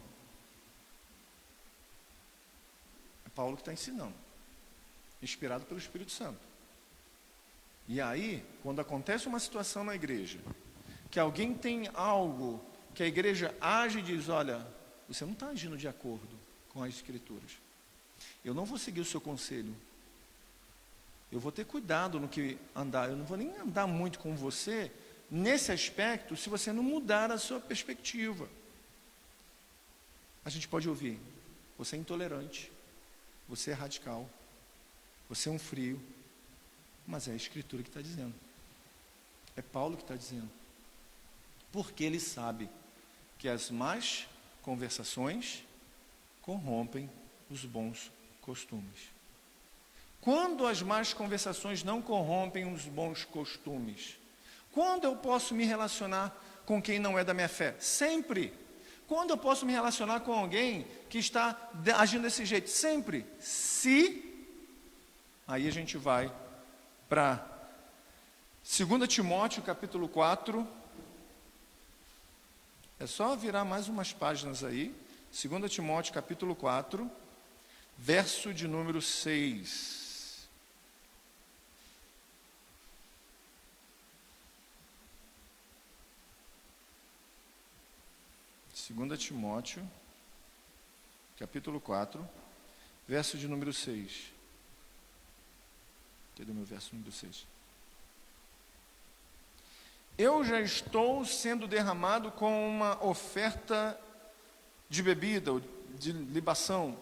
É Paulo que está ensinando, inspirado pelo Espírito Santo. E aí, quando acontece uma situação na igreja, que alguém tem algo que a igreja age e diz, olha, você não está agindo de acordo com as Escrituras. Eu não vou seguir o seu conselho. Eu vou ter cuidado no que andar. Eu não vou nem andar muito com você nesse aspecto se você não mudar a sua perspectiva. A gente pode ouvir, você é intolerante, você é radical, você é um frio, mas é a Escritura que está dizendo. É Paulo que está dizendo. Porque ele sabe que as más conversações corrompem os bons costumes. Quando as más conversações não corrompem os bons costumes? Quando eu posso me relacionar com quem não é da minha fé? Sempre. Quando eu posso me relacionar com alguém que está agindo desse jeito? Sempre. Se, aí a gente vai para 2 Timóteo capítulo 4, é só virar mais umas páginas aí, 2 Timóteo capítulo 4, verso de número 6. Segunda Timóteo, capítulo 4, verso de número 6. Cadê o meu verso número 6? Eu já estou sendo derramado com uma oferta de bebida, de libação.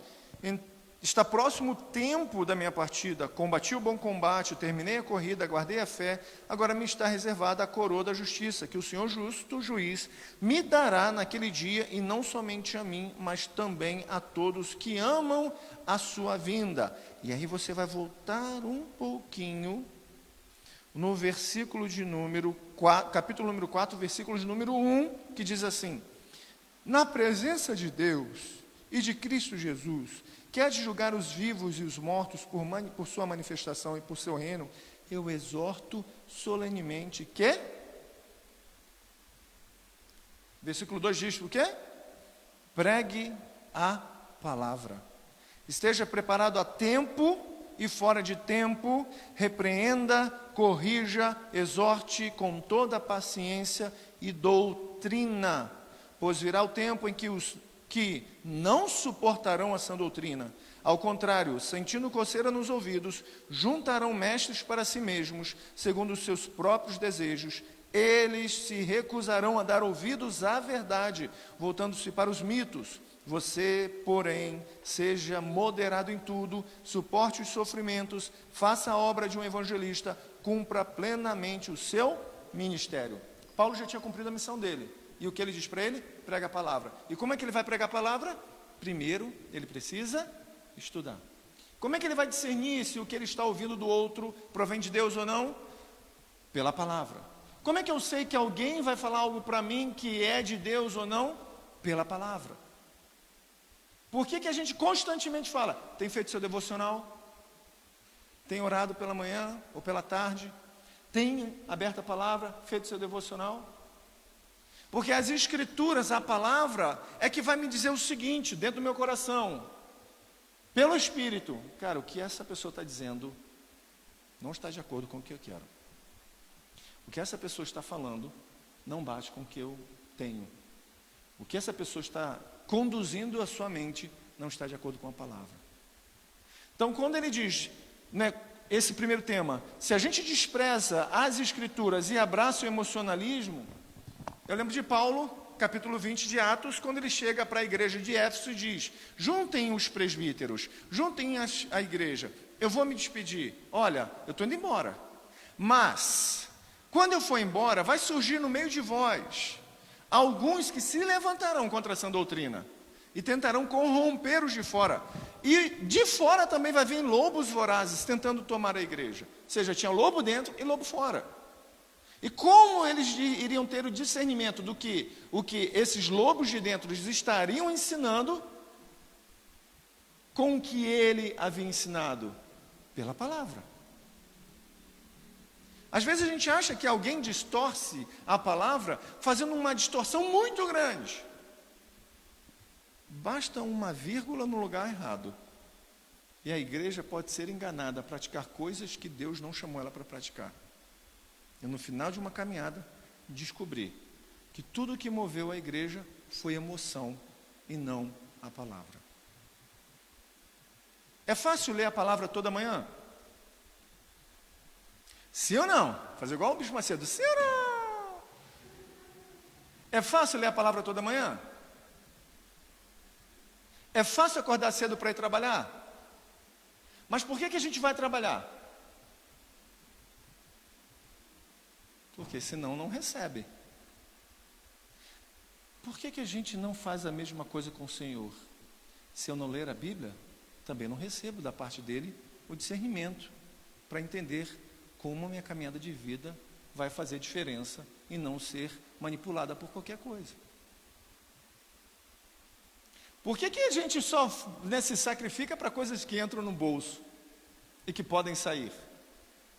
Está próximo o tempo da minha partida. Combati o bom combate, terminei a corrida, guardei a fé. Agora me está reservada a coroa da justiça, que o Senhor justo juiz me dará naquele dia, e não somente a mim, mas também a todos que amam a sua vinda. E aí você vai voltar um pouquinho no versículo de número 4, capítulo número 4, versículo de número 1, que diz assim: na presença de Deus e de Cristo Jesus, que há de julgar os vivos e os mortos por sua manifestação e por seu reino, eu exorto solenemente que... Versículo 2 diz o quê? Pregue a palavra. Esteja preparado a tempo e fora de tempo, repreenda, corrija, exorte com toda paciência e doutrina, pois virá o tempo em que os que não suportarão a sã doutrina, ao contrário, sentindo coceira nos ouvidos, juntarão mestres para si mesmos, segundo os seus próprios desejos. Eles se recusarão a dar ouvidos à verdade, voltando-se para os mitos. Você, porém, seja moderado em tudo, suporte os sofrimentos, faça a obra de um evangelista, cumpra plenamente o seu ministério. Paulo já tinha cumprido a missão dele. E o que ele diz para ele? Prega a palavra. E como é que ele vai pregar a palavra? Primeiro, ele precisa estudar. Como é que ele vai discernir se o que ele está ouvindo do outro provém de Deus ou não? Pela palavra. Como é que eu sei que alguém vai falar algo para mim que é de Deus ou não? Pela palavra. Por que a gente constantemente fala? Tem feito seu devocional? Tem orado pela manhã ou pela tarde? Tem aberto a palavra, feito seu devocional? Porque as escrituras, a palavra, é que vai me dizer o seguinte, dentro do meu coração, pelo Espírito: cara, o que essa pessoa está dizendo não está de acordo com o que eu quero. O que essa pessoa está falando não bate com o que eu tenho. O que essa pessoa está conduzindo a sua mente não está de acordo com a palavra. Então, quando ele diz, esse primeiro tema, se a gente despreza as escrituras e abraça o emocionalismo... Eu lembro de Paulo, capítulo 20 de Atos, quando ele chega para a igreja de Éfeso e diz: juntem os presbíteros, juntem a igreja, eu vou me despedir. Olha, eu estou indo embora, mas quando eu for embora, vai surgir no meio de vós alguns que se levantarão contra essa doutrina e tentarão corromper os de fora. E de fora também vai vir lobos vorazes tentando tomar a igreja. Ou seja, tinha lobo dentro e lobo fora. E como eles iriam ter o discernimento do que o que esses lobos de dentro estariam ensinando com o que ele havia ensinado? Pela palavra. Às vezes a gente acha que alguém distorce a palavra fazendo uma distorção muito grande. Basta uma vírgula no lugar errado e a igreja pode ser enganada a praticar coisas que Deus não chamou ela para praticar. E no final de uma caminhada, descobri que tudo que moveu a igreja foi emoção e não a palavra. É fácil ler a palavra toda manhã? Sim ou não? Fazer igual o Bispo Macedo, sim ou não? É fácil ler a palavra toda manhã? É fácil acordar cedo para ir trabalhar? Mas por que a gente vai trabalhar? Porque senão não recebe. Por que a gente não faz a mesma coisa com o Senhor? Se eu não ler a Bíblia, também não recebo da parte dele o discernimento para entender como a minha caminhada de vida vai fazer diferença e não ser manipulada por qualquer coisa. Por que a gente só se sacrifica para coisas que entram no bolso e que podem sair?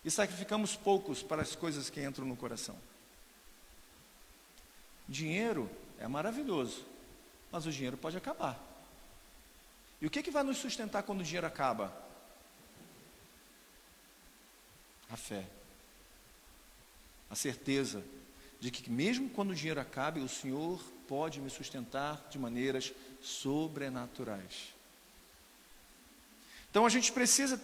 E sacrificamos poucos para as coisas que entram no coração. Dinheiro é maravilhoso, mas o dinheiro pode acabar. E o que vai nos sustentar quando o dinheiro acaba? A fé. A certeza de que mesmo quando o dinheiro acabe, o Senhor pode me sustentar de maneiras sobrenaturais. Então a gente precisa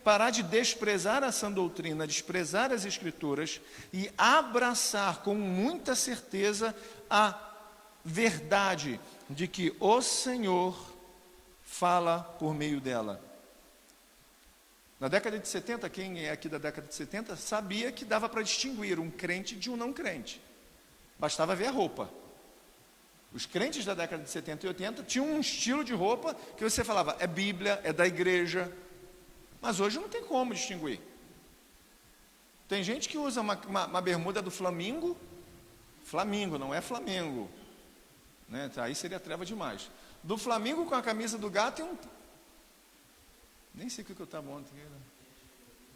parar de desprezar a sã doutrina, desprezar as Escrituras e abraçar com muita certeza a verdade de que o Senhor fala por meio dela. Na década de 70, quem é aqui da década de 70 sabia que dava para distinguir um crente de um não crente. Bastava ver a roupa. Os crentes da década de 70 e 80 tinham um estilo de roupa que você falava, é Bíblia, é da igreja. Mas hoje não tem como distinguir. Tem gente que usa uma bermuda do Flamengo, não é Flamengo. Né? Aí seria treva demais. Do Flamengo com a camisa do gato e nem sei o que eu estava ontem.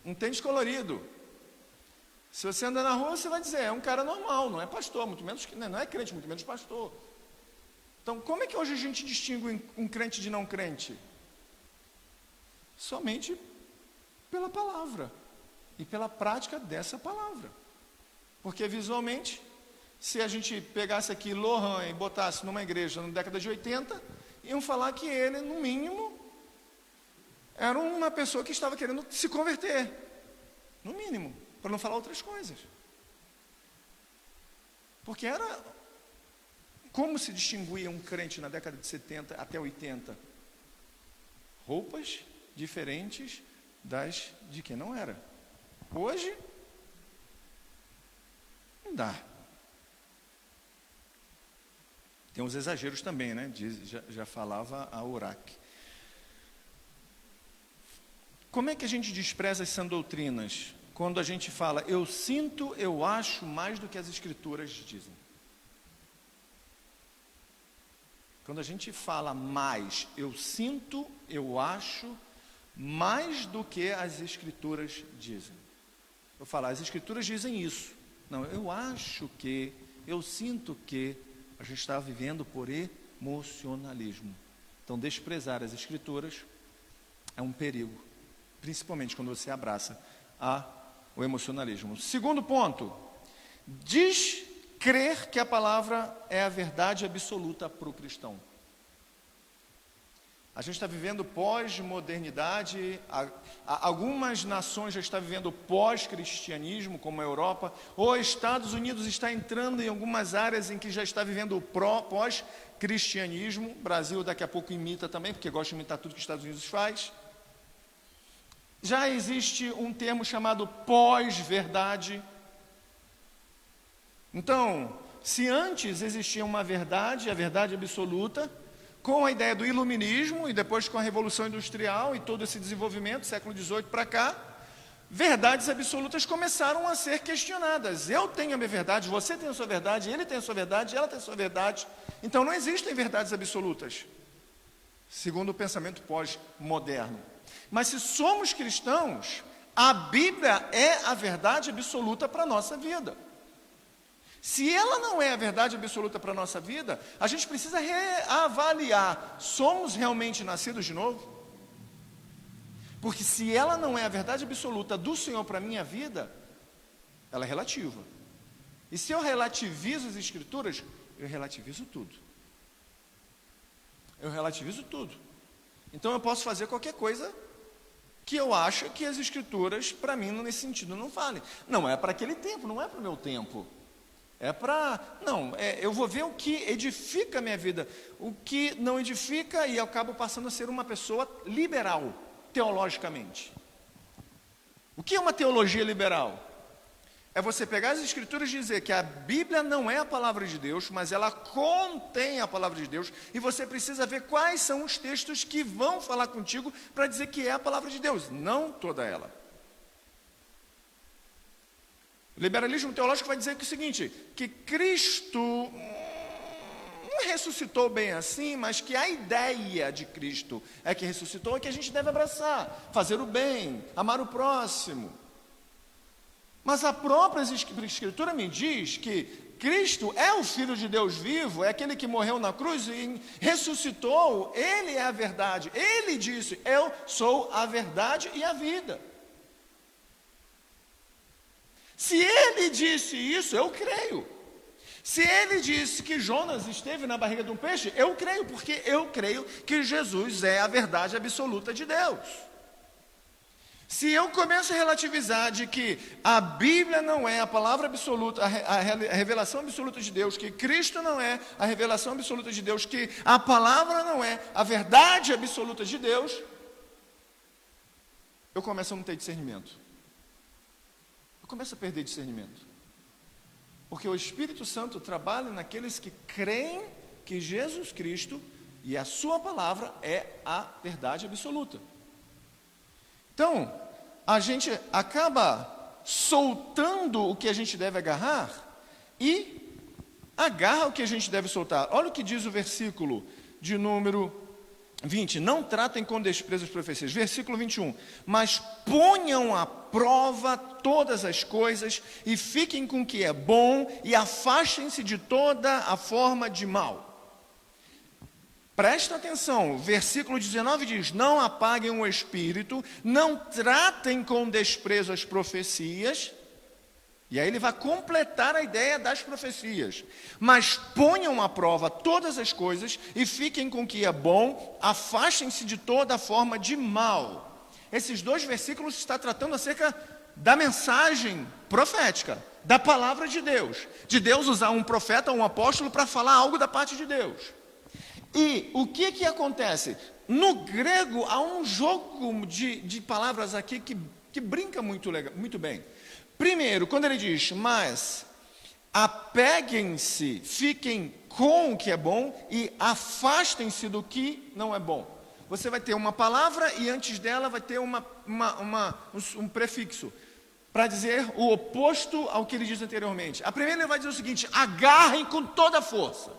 Um tênis colorido. Se você anda na rua, você vai dizer, é um cara normal, não é pastor, muito menos, não é crente, muito menos pastor. Então, como é que hoje a gente distingue um crente de não crente? Somente pela palavra e pela prática dessa palavra. Porque visualmente, se a gente pegasse aqui Lohan e botasse numa igreja na década de 80, iam falar que ele, no mínimo, era uma pessoa que estava querendo se converter. No mínimo, para não falar outras coisas. Porque era... Como se distinguia um crente na década de 70 até 80? Roupas diferentes das de quem não era. Hoje, não dá. Tem uns exageros também, né? Já falava a Uraque. Como é que a gente despreza as sã doutrinas? Quando a gente fala, eu sinto, eu acho mais do que as Escrituras dizem. Quando a gente fala mais, eu sinto, eu acho, mais do que as Escrituras dizem. Eu falo, as Escrituras dizem isso. Não, eu acho que, eu sinto que, a gente está vivendo por emocionalismo. Então, desprezar as Escrituras é um perigo, principalmente quando você abraça o emocionalismo. Segundo ponto, crer que a palavra é a verdade absoluta para o cristão. A gente está vivendo pós-modernidade, algumas nações já estão vivendo pós-cristianismo, como a Europa, os Estados Unidos está entrando em algumas áreas em que já está vivendo pós-cristianismo. O Brasil daqui a pouco imita também, porque gosta de imitar tudo que os Estados Unidos faz. Já existe um termo chamado pós-verdade. Então, se antes existia uma verdade, a verdade absoluta, com a ideia do iluminismo e depois com a Revolução Industrial e todo esse desenvolvimento, século XVIII para cá, verdades absolutas começaram a ser questionadas. Eu tenho a minha verdade, você tem a sua verdade, ele tem a sua verdade, ela tem a sua verdade. Então não existem verdades absolutas, segundo o pensamento pós-moderno. Mas se somos cristãos, a Bíblia é a verdade absoluta para a nossa vida. Se ela não é a verdade absoluta para a nossa vida, a gente precisa reavaliar. Somos realmente nascidos de novo? Porque se ela não é a verdade absoluta do Senhor para a minha vida, ela é relativa. E se eu relativizo as Escrituras, eu relativizo tudo. Eu relativizo tudo. Então eu posso fazer qualquer coisa que eu acho que as Escrituras, para mim, nesse sentido, não valem. Não é para aquele tempo, não é para o meu tempo. Eu vou ver o que edifica a minha vida, o que não edifica, e eu acabo passando a ser uma pessoa liberal, teologicamente. O que é uma teologia liberal? É você pegar as Escrituras e dizer que a Bíblia não é a palavra de Deus, mas ela contém a palavra de Deus, e você precisa ver quais são os textos que vão falar contigo para dizer que é a palavra de Deus, não toda ela. O liberalismo teológico vai dizer que é o seguinte, que Cristo não ressuscitou bem assim, mas que a ideia de Cristo é que ressuscitou, é que a gente deve abraçar, fazer o bem, amar o próximo. Mas a própria Escritura me diz que Cristo é o Filho de Deus vivo, é aquele que morreu na cruz e ressuscitou, Ele é a verdade. Ele disse, eu sou a verdade e a vida. Se Ele disse isso, eu creio. Se ele disse que Jonas esteve na barriga de um peixe, eu creio, porque eu creio que Jesus é a verdade absoluta de Deus. Se eu começo a relativizar de que a Bíblia não é a palavra absoluta, a revelação absoluta de Deus, que Cristo não é a revelação absoluta de Deus, que a palavra não é a verdade absoluta de Deus, eu começo a não ter discernimento. Eu começo a perder discernimento. Porque o Espírito Santo trabalha naqueles que creem que Jesus Cristo e a sua palavra é a verdade absoluta. Então, a gente acaba soltando o que a gente deve agarrar e agarra o que a gente deve soltar. Olha o que diz o versículo de número 20. Não tratem com desprezo as profecias. Versículo 21. Mas ponham à prova todas as coisas e fiquem com o que é bom e afastem-se de toda a forma de mal. Presta atenção, o versículo 19 diz: não apaguem o espírito, não tratem com desprezo as profecias. E aí ele vai completar a ideia das profecias. Mas ponham à prova todas as coisas e fiquem com o que é bom, afastem-se de toda forma de mal. Esses dois versículos estão tratando acerca da mensagem profética, da palavra de Deus usar um profeta, um apóstolo para falar algo da parte de Deus. E o que acontece? No grego há um jogo de palavras aqui que brinca muito bem. Primeiro, quando ele diz, mas apeguem-se, fiquem com o que é bom e afastem-se do que não é bom. Você vai ter uma palavra e antes dela vai ter um prefixo para dizer o oposto ao que ele diz anteriormente. A primeira ele vai dizer o seguinte: agarrem com toda a força.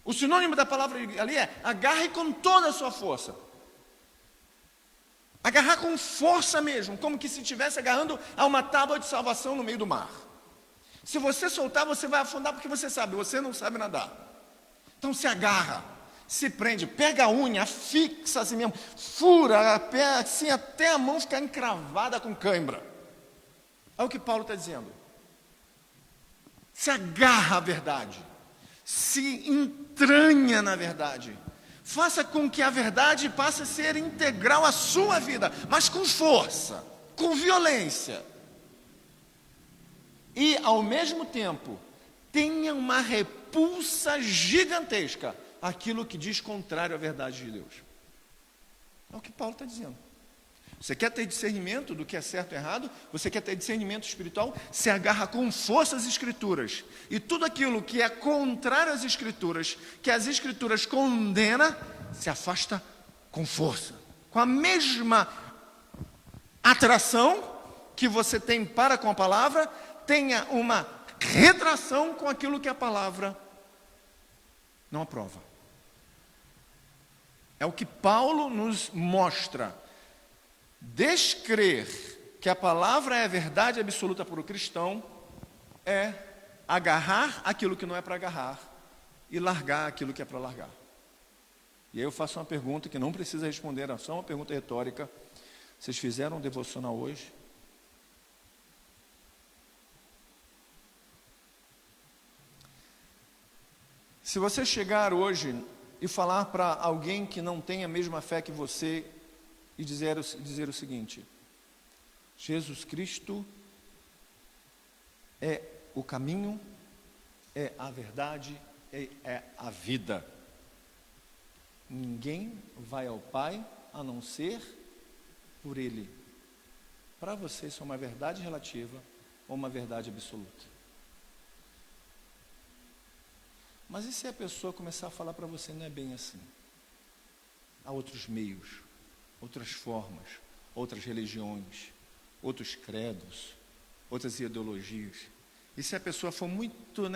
O sinônimo da palavra ali é agarre com toda a sua força. Agarrar com força mesmo, como que se estivesse agarrando a uma tábua de salvação no meio do mar. Se você soltar, você vai afundar porque você não sabe nadar. Então se agarra, se prende, pega a unha, fixa assim mesmo, fura a pé assim até a mão ficar encravada com cãibra. É o que Paulo está dizendo. Se agarra à verdade, se entranha na verdade. Faça com que a verdade passe a ser integral à sua vida, mas com força, com violência. E, ao mesmo tempo, tenha uma repulsa gigantesca àquilo que diz contrário à verdade de Deus. É o que Paulo está dizendo. Você quer ter discernimento do que é certo e errado? Você quer ter discernimento espiritual? Se agarra com força às Escrituras. E tudo aquilo que é contrário às Escrituras, que as Escrituras condena, se afasta com força. Com a mesma atração que você tem para com a palavra, tenha uma retração com aquilo que a palavra não aprova. É o que Paulo nos mostra. Descrer que a palavra é a verdade absoluta para o cristão é agarrar aquilo que não é para agarrar e largar aquilo que é para largar. E aí eu faço uma pergunta que não precisa responder, é só uma pergunta retórica. Vocês fizeram um devocional hoje? Se você chegar hoje e falar para alguém que não tem a mesma fé que você e dizer o seguinte: Jesus Cristo é o caminho, é a verdade, é a vida. Ninguém vai ao Pai a não ser por Ele. Para você isso é uma verdade relativa ou uma verdade absoluta? Mas e se a pessoa começar a falar para você não é bem assim? Há outros meios, outras formas, outras religiões, outros credos, outras ideologias. E se a pessoa for muito,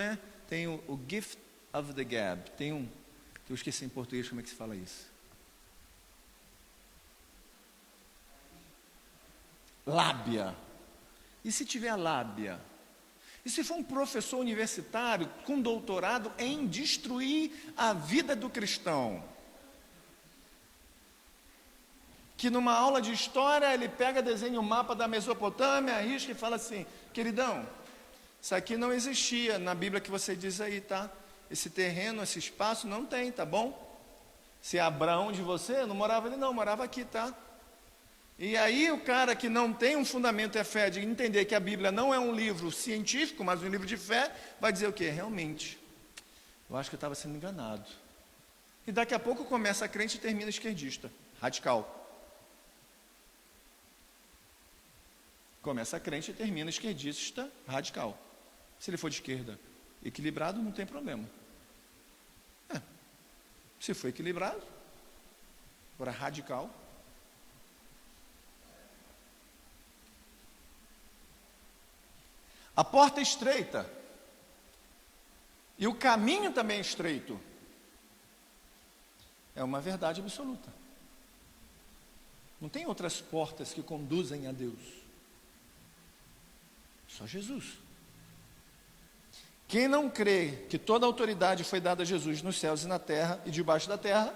tem o gift of the gab, eu esqueci em português como é que se fala isso. Lábia. E se tiver lábia? E se for um professor universitário com doutorado em destruir a vida do cristão? Que numa aula de história ele pega, desenha o mapa da Mesopotâmia, risca e fala assim: queridão, Isso aqui não existia na Bíblia que você diz aí, tá? Esse terreno, esse espaço não tem, tá bom? Se Abraão de você, não morava ali não, morava aqui, tá? E aí o cara que não tem um fundamento e fé de entender que a Bíblia não é um livro científico, mas um livro de fé, vai dizer o quê? Realmente, eu acho que eu estava sendo enganado. E daqui a pouco começa a crente e termina esquerdista, radical. Começa a crente e termina esquerdista, radical. Se ele for de esquerda equilibrado, não tem problema. Se for equilibrado, agora radical. A porta é estreita. E o caminho também é estreito. É uma verdade absoluta. Não tem outras portas que conduzem a Deus. Só Jesus. Quem não crê que toda a autoridade foi dada a Jesus nos céus e na terra e debaixo da terra,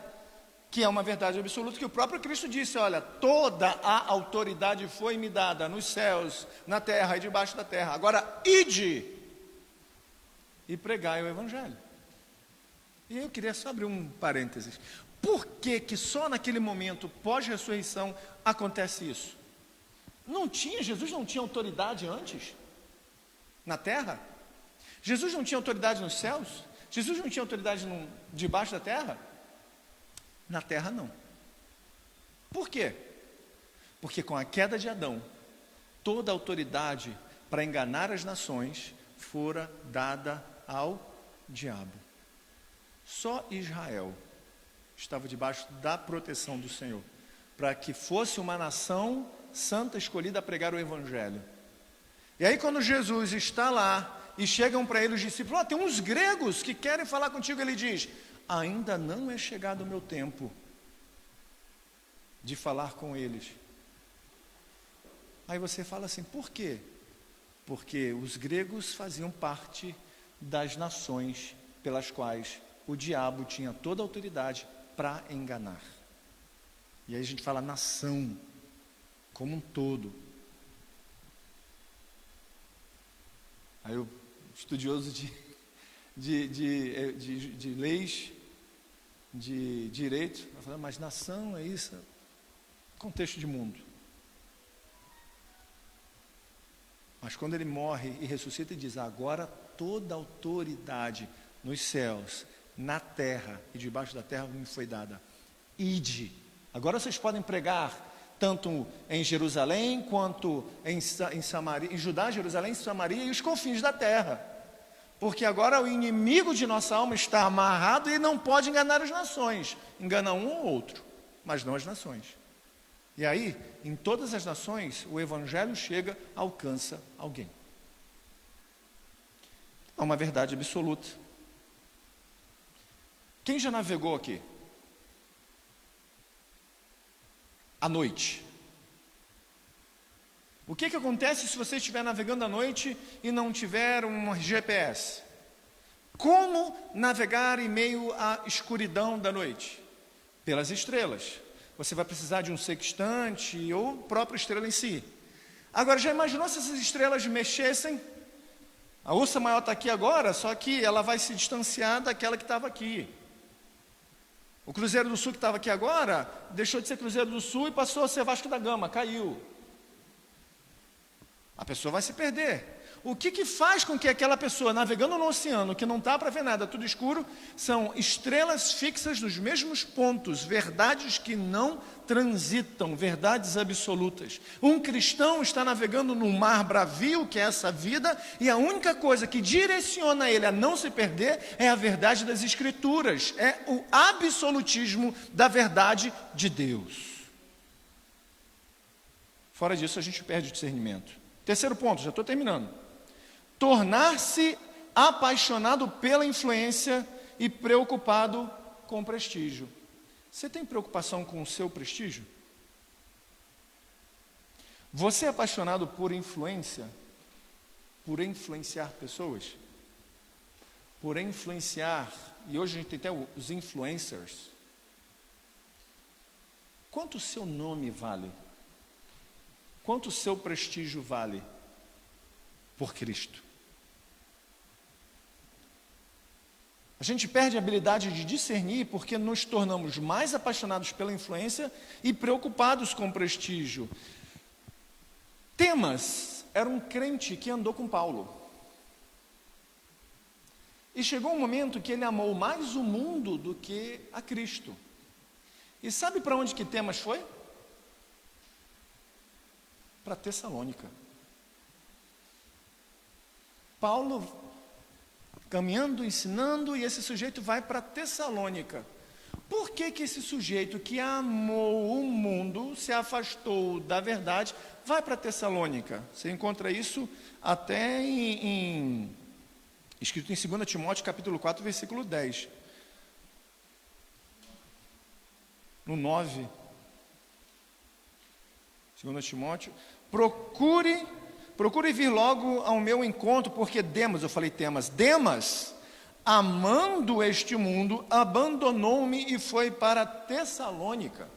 que é uma verdade absoluta, que o próprio Cristo disse, olha, toda a autoridade foi me dada nos céus, na terra e debaixo da terra. Agora, ide e pregai o Evangelho. E eu queria só abrir um parênteses. Por que que só naquele momento, pós-ressurreição, acontece isso? Jesus não tinha autoridade antes? Na terra? Jesus não tinha autoridade nos céus? Jesus não tinha autoridade debaixo da terra? Na terra não. Por quê? Porque com a queda de Adão, toda a autoridade para enganar as nações fora dada ao diabo. Só Israel estava debaixo da proteção do Senhor, para que fosse uma nação santa escolhida a pregar o Evangelho. E aí quando Jesus está lá, e chegam para ele os discípulos, tem uns gregos que querem falar contigo, ele diz, ainda não é chegado o meu tempo de falar com eles. Aí você fala assim, por quê? Porque os gregos faziam parte das nações pelas quais o diabo tinha toda a autoridade para enganar. E aí a gente fala nação, como um todo. Aí o estudioso de leis, de direito, vai falar, mas nação é isso? Contexto de mundo. Mas quando ele morre e ressuscita, ele diz, agora toda a autoridade nos céus, na terra e debaixo da terra me foi dada. Ide. Agora vocês podem pregar tanto em Jerusalém quanto em Samaria, em Judá, Jerusalém, Samaria e os confins da terra. Porque agora o inimigo de nossa alma está amarrado e não pode enganar as nações. Engana um ou outro, mas não as nações. E aí, em todas as nações, o Evangelho chega, alcança alguém. É uma verdade absoluta. Quem já navegou aqui? À noite. O que acontece se você estiver navegando à noite e não tiver um GPS? Como navegar em meio à escuridão da noite? Pelas estrelas. Você vai precisar de um sextante ou a própria estrela em si. Agora, já imaginou se essas estrelas mexessem? A Ursa Maior está aqui agora, só que ela vai se distanciar daquela que estava aqui. O Cruzeiro do Sul que estava aqui agora, deixou de ser Cruzeiro do Sul e passou a ser Vasco da Gama, caiu. A pessoa vai se perder. O que faz com que aquela pessoa, navegando no oceano, que não está para ver nada, tudo escuro, são estrelas fixas nos mesmos pontos, verdades que não transitam, verdades absolutas. Um cristão está navegando num mar bravio, que é essa vida, e a única coisa que direciona ele a não se perder é a verdade das Escrituras, é o absolutismo da verdade de Deus. Fora disso, a gente perde o discernimento. Terceiro ponto, já estou terminando. Tornar-se apaixonado pela influência e preocupado com o prestígio. Você tem preocupação com o seu prestígio? Você é apaixonado por influência? Por influenciar pessoas? Por influenciar, e hoje a gente tem até os influencers. Quanto o seu nome vale? Quanto o seu prestígio vale? Por Cristo. A gente perde a habilidade de discernir porque nos tornamos mais apaixonados pela influência e preocupados com o prestígio. Demas era um crente que andou com Paulo. E chegou um momento que ele amou mais o mundo do que a Cristo. E sabe para onde que Demas foi? Para Tessalônica. Paulo caminhando, ensinando, e esse sujeito vai para Tessalônica. Por que que esse sujeito que amou o mundo, se afastou da verdade, vai para Tessalônica? Você encontra isso até escrito em 2 Timóteo capítulo 4, versículo 10. No 9. 2 Timóteo, procure vir logo ao meu encontro, porque Demas, eu falei Demas, amando este mundo, abandonou-me e foi para Tessalônica.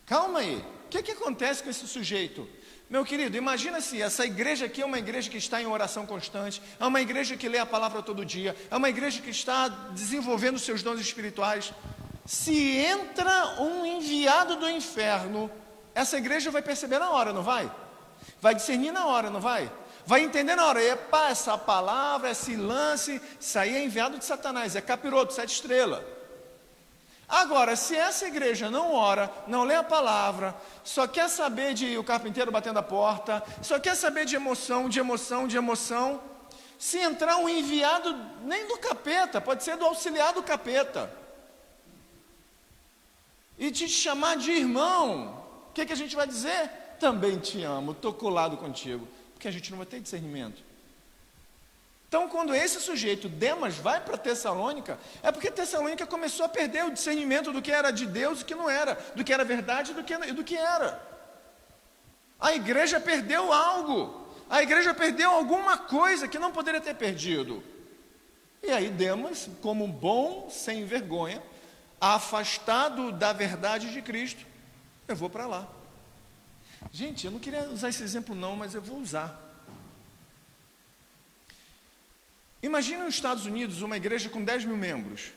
Calma aí, o que acontece com esse sujeito? Meu querido, imagina se essa igreja aqui é uma igreja que está em oração constante, é uma igreja que lê a palavra todo dia, é uma igreja que está desenvolvendo seus dons espirituais. Se entra um enviado do inferno, essa igreja vai perceber na hora, não vai? Vai discernir na hora, não vai? Vai entender na hora, epa, essa palavra, esse lance, isso aí é enviado de Satanás, é capiroto, 7 estrelas. Agora, se essa igreja não ora, não lê a palavra, só quer saber de o carpinteiro batendo a porta, só quer saber de emoção, se entrar um enviado, nem do capeta, pode ser do auxiliar do capeta, e te chamar de irmão, o que a gente vai dizer? Também te amo, estou colado contigo, porque a gente não vai ter discernimento. Então, quando esse sujeito, Demas, vai para Tessalônica, é porque Tessalônica começou a perder o discernimento do que era de Deus e do que não era, do que era verdade e do que era. A igreja perdeu algo, a igreja perdeu alguma coisa que não poderia ter perdido. E aí Demas, como um bom sem vergonha, afastado da verdade de Cristo, eu vou para lá. Gente, eu não queria usar esse exemplo não, mas eu vou usar. Imagina nos Estados Unidos uma igreja com 10 mil membros.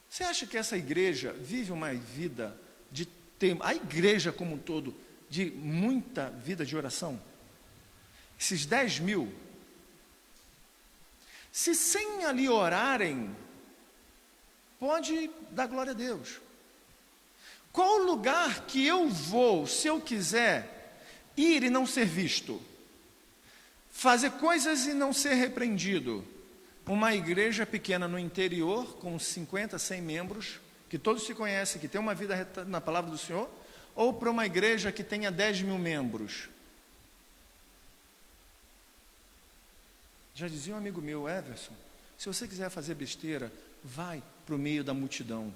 Você acha que essa igreja vive uma vida de ter, a igreja como um todo, de muita vida de oração? Esses 10 mil, se 100 ali orarem, pode dar glória a Deus. Qual lugar que eu vou, se eu quiser, ir e não ser visto? Fazer coisas e não ser repreendido? Uma igreja pequena no interior, com 50, 100 membros, que todos se conhecem, que tem uma vida reta na palavra do Senhor, ou para uma igreja que tenha 10 mil membros? Já dizia um amigo meu, Everson, se você quiser fazer besteira, vai para o meio da multidão.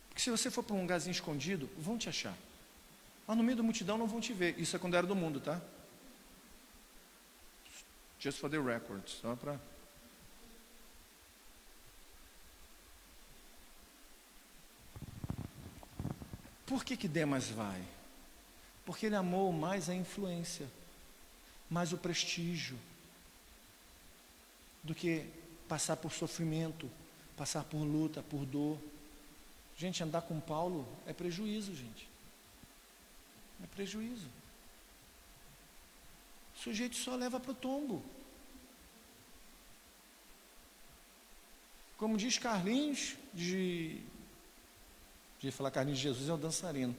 Porque se você for para um lugarzinho escondido, vão te achar. Mas no meio da multidão não vão te ver. Isso é quando era do mundo, tá? Just for the record, só para... Por que Demas vai? Porque ele amou mais a influência, mais o prestígio, do que passar por sofrimento, passar por luta, por dor. Gente, andar com Paulo é prejuízo, gente. É prejuízo. O sujeito só leva para o tombo. Como diz Carlinhos, de falar Carlinhos de Jesus, é o dançarino.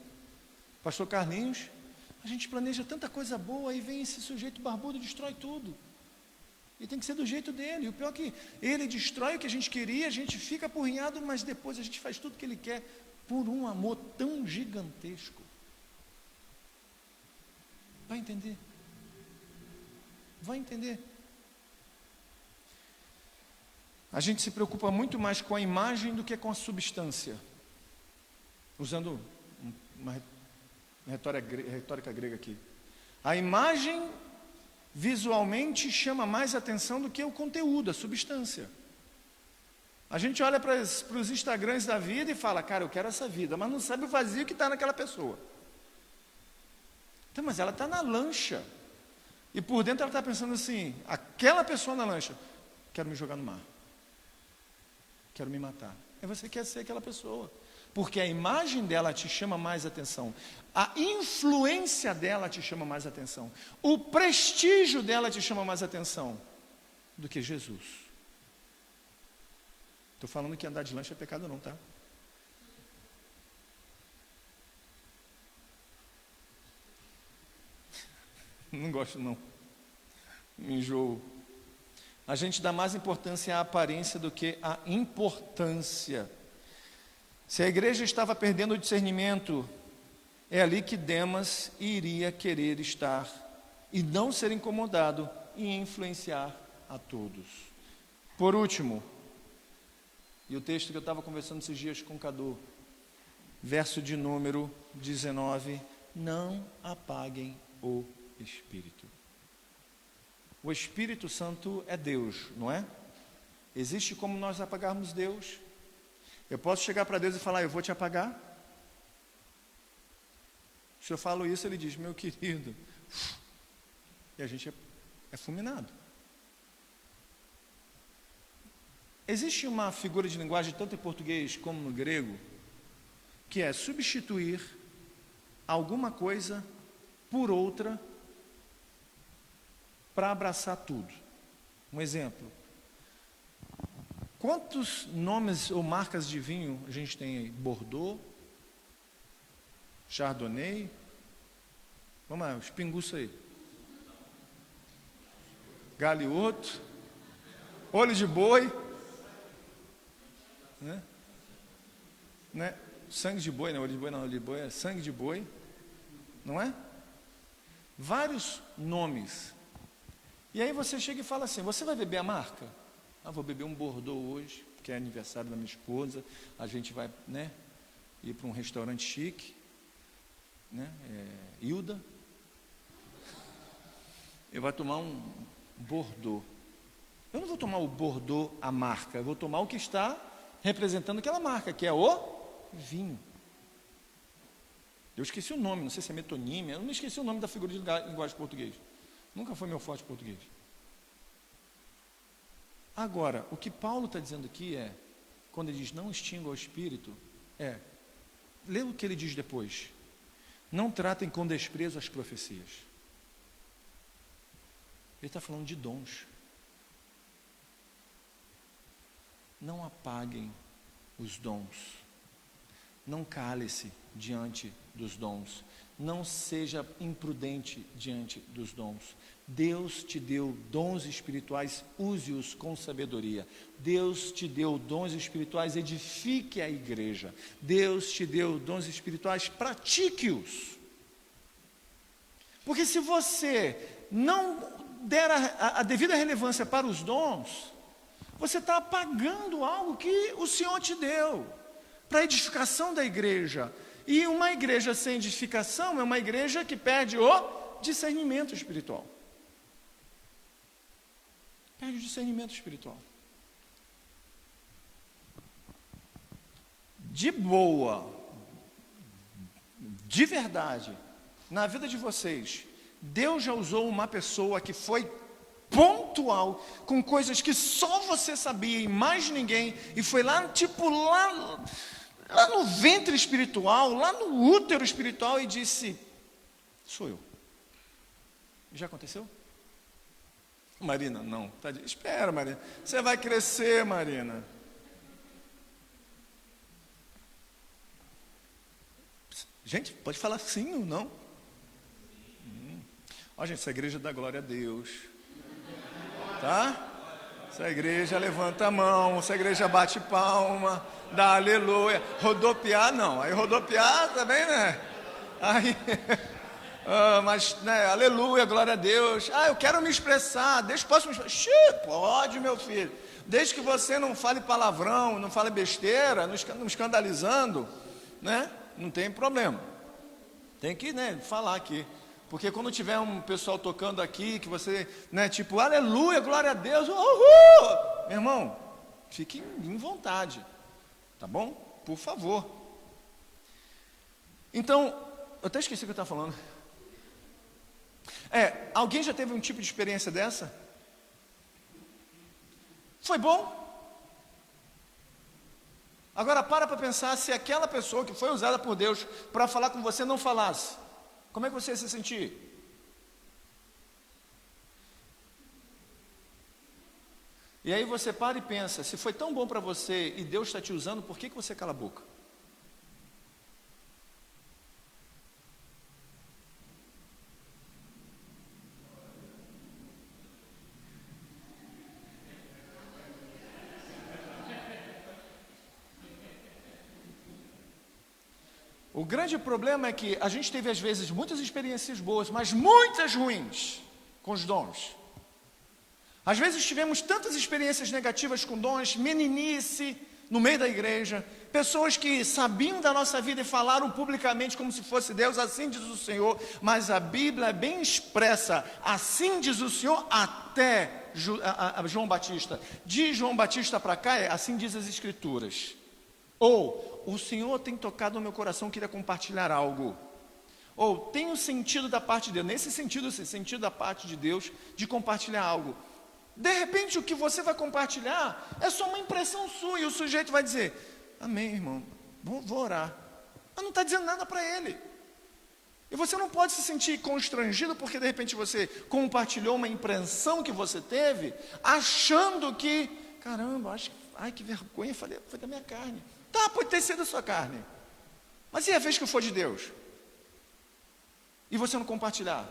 Pastor Carlinhos, a gente planeja tanta coisa boa, aí vem esse sujeito barbudo e destrói tudo. E tem que ser do jeito dele. E o pior é que ele destrói o que a gente queria, a gente fica apurrinhado, mas depois a gente faz tudo o que ele quer por um amor tão gigantesco. Vai entender? Vai entender? A gente se preocupa muito mais com a imagem do que com a substância. Usando uma retórica grega aqui. A imagem visualmente chama mais atenção do que o conteúdo, a substância. A gente olha para os Instagrams da vida e fala, cara, eu quero essa vida, mas não sabe o vazio que está naquela pessoa. Então, mas ela está na lancha. E por dentro ela está pensando assim, aquela pessoa na lancha, quero me jogar no mar. quero me matar. Aí você quer ser aquela pessoa, porque a imagem dela te chama mais atenção, a influência dela te chama mais atenção, o prestígio dela te chama mais atenção do que Jesus. Estou falando que andar de lancha é pecado não, tá? Não gosto não, me enjoo. A gente dá mais importância à aparência do que à importância. Se a igreja estava perdendo o discernimento, é ali que Demas iria querer estar e não ser incomodado e influenciar a todos. Por último, e o texto que eu estava conversando esses dias com o Cadu, verso de número 19, não apaguem o Espírito. O Espírito Santo é Deus, não é? Existe como nós apagarmos Deus? Eu posso chegar para Deus e falar, eu vou te apagar? Se eu falo isso, ele diz, meu querido, e a gente é fulminado. Existe uma figura de linguagem, tanto em português como no grego, que é substituir alguma coisa por outra para abraçar tudo. Um exemplo. Quantos nomes ou marcas de vinho a gente tem aí? Bordeaux, Chardonnay, vamos lá, os pinguços aí. Galioto, olho de boi, né? Sangue de boi, não, olho de boi não, olho de boi é sangue de boi, não é? Vários nomes. E aí você chega e fala assim, você vai beber a marca? Ah, vou beber um Bordeaux hoje, porque é aniversário da minha esposa, a gente vai, né, ir para um restaurante chique, né, Hilda, eu vou tomar um Bordeaux. Eu não vou tomar o Bordeaux, a marca, eu vou tomar o que está representando aquela marca, que é o vinho. Eu esqueci o nome, não sei se é metonímia, eu não esqueci o nome da figura de linguagem português. Nunca foi meu forte português. Agora, o que Paulo está dizendo aqui é, quando ele diz não extinga o Espírito, lê o que ele diz depois. Não tratem com desprezo as profecias. Ele está falando de dons. Não apaguem os dons. Não cale-se diante dos dons. Não seja imprudente diante dos dons. Deus te deu dons espirituais, use-os com sabedoria. Deus te deu dons espirituais, edifique a igreja. Deus te deu dons espirituais, pratique-os. Porque se você não der a devida relevância para os dons, você está apagando algo que o Senhor te deu para a edificação da igreja. E uma igreja sem edificação é uma igreja que perde o discernimento espiritual. Perde o discernimento espiritual. De boa, de verdade, na vida de vocês, Deus já usou uma pessoa que foi pontual, com coisas que só você sabia e mais ninguém, e foi lá, tipo, lá no ventre espiritual, lá no útero espiritual, e disse, sou eu. Já aconteceu? Marina, não. Espera, Marina. Você vai crescer, Marina. Gente, pode falar sim ou não? Ó, gente, essa igreja dá glória a Deus. Tá? Essa igreja levanta a mão, essa igreja bate palma, dá aleluia. Rodopiar, não. Aí rodopiar também, né? Aí... mas, né, aleluia, glória a Deus. Eu quero me expressar. Posso me expressar? Pode, meu filho. Desde que você não fale palavrão, não fale besteira, não escandalizando, né? Não tem problema. Tem que, né, falar aqui. Porque quando tiver um pessoal tocando aqui, que você, né, tipo, aleluia, glória a Deus, uhul! Meu irmão, fique em vontade. Tá bom? Por favor. Então, eu até esqueci o que eu estava falando. Alguém já teve um tipo de experiência dessa? Foi bom? Agora para pensar, se aquela pessoa que foi usada por Deus para falar com você não falasse, como é que você ia se sentir? E aí você para e pensa, se foi tão bom para você e Deus está te usando, por que você cala a boca? O grande problema é que a gente teve às vezes muitas experiências boas, mas muitas ruins com os dons. Às vezes tivemos tantas experiências negativas com dons, meninice no meio da igreja, pessoas que sabiam da nossa vida e falaram publicamente como se fosse Deus, assim diz o Senhor, mas a Bíblia é bem expressa, assim diz o Senhor até João Batista. De João Batista para cá, assim diz as Escrituras. Ou, o Senhor tem tocado no meu coração, queria compartilhar algo. Ou, tem um sentido da parte de Deus, nesse sentido, esse sentido da parte de Deus, de compartilhar algo. De repente, o que você vai compartilhar é só uma impressão sua, e o sujeito vai dizer, amém, irmão, vou orar. Mas não está dizendo nada para ele. E você não pode se sentir constrangido, porque de repente você compartilhou uma impressão que você teve, achando que, caramba, ai que vergonha, foi da minha carne. Tá, pode ter sido da sua carne. Mas e a vez que for de Deus? E você não compartilhar?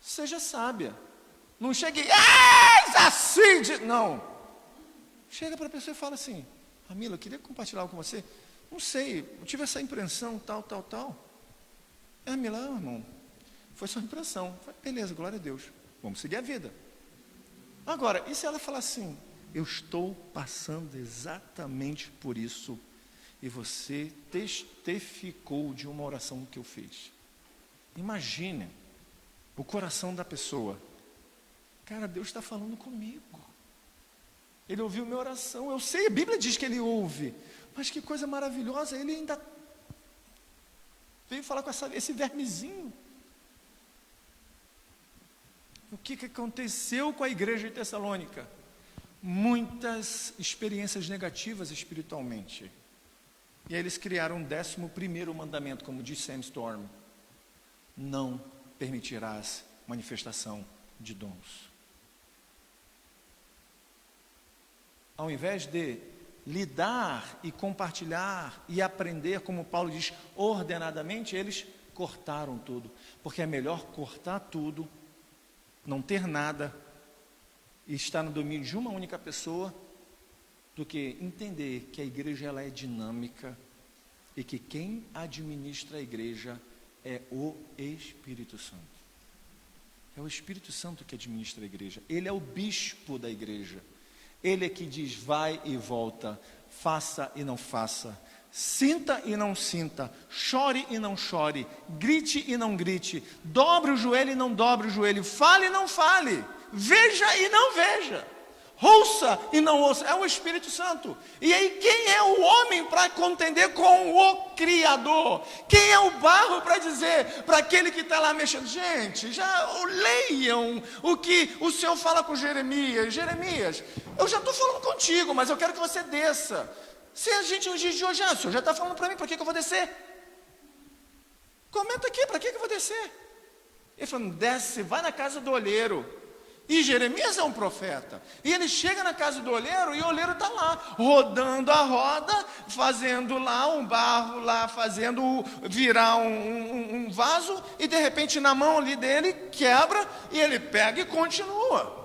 Seja sábia. Não chegue, assim, não. Chega para a pessoa e fala assim, Ramila, eu queria compartilhar algo com você. Não sei, eu tive essa impressão, tal. Ramila, irmão, foi só impressão. Beleza, glória a Deus. Vamos seguir a vida. Agora, e se ela falar assim, eu estou passando exatamente por isso, e você testificou de uma oração que eu fiz. Imagine o coração da pessoa. Cara, Deus está falando comigo. Ele ouviu minha oração. Eu sei, a Bíblia diz que ele ouve. Mas que coisa maravilhosa, ele ainda veio falar com esse vermezinho. O que aconteceu com a igreja de Tessalônica? Muitas experiências negativas espiritualmente. E aí eles criaram um 11º mandamento, como diz Sam Storm. Não permitirás manifestação de dons. Ao invés de lidar e compartilhar e aprender, como Paulo diz, ordenadamente, eles cortaram tudo. Porque é melhor cortar tudo, não ter nada, e estar no domínio de uma única pessoa, do que entender que a igreja ela é dinâmica e que quem administra a igreja é o Espírito Santo. É o Espírito Santo que administra a igreja. Ele é o bispo da igreja. Ele é que diz vai e volta, faça e não faça, sinta e não sinta, chore e não chore, grite e não grite, dobre o joelho e não dobre o joelho, fale e não fale, veja e não veja, ouça e não ouça. É o Espírito Santo. E aí quem é o homem para contender com o Criador? Quem é o barro para dizer para aquele que está lá mexendo? Gente, já leiam o que o Senhor fala com Jeremias. Jeremias, eu já estou falando contigo, mas eu quero que você desça. Se a gente nos dias de hoje, o Senhor já está falando para mim, para que eu vou descer? Comenta aqui, para que eu vou descer? Ele falou, desce, vai na casa do olheiro. E Jeremias é um profeta. E ele chega na casa do olheiro e o olheiro está lá, rodando a roda, fazendo lá um barro, lá fazendo virar um vaso, e de repente na mão ali dele quebra, e ele pega e continua.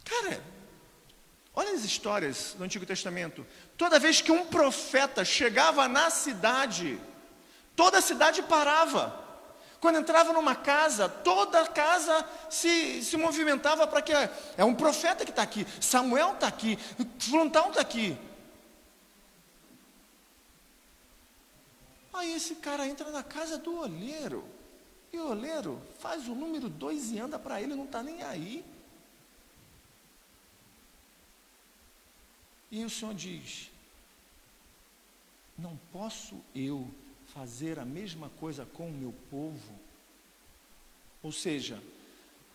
Cara, olha as histórias do Antigo Testamento. Toda vez que um profeta chegava na cidade, toda a cidade parava. Quando entrava numa casa, toda a casa se movimentava para que é um profeta que está aqui, Samuel está aqui, Fulano está aqui. Aí esse cara entra na casa do olheiro, e o olheiro faz o número 2 e anda para ele, não está nem aí. E o Senhor diz, não posso eu fazer a mesma coisa com o meu povo? Ou seja,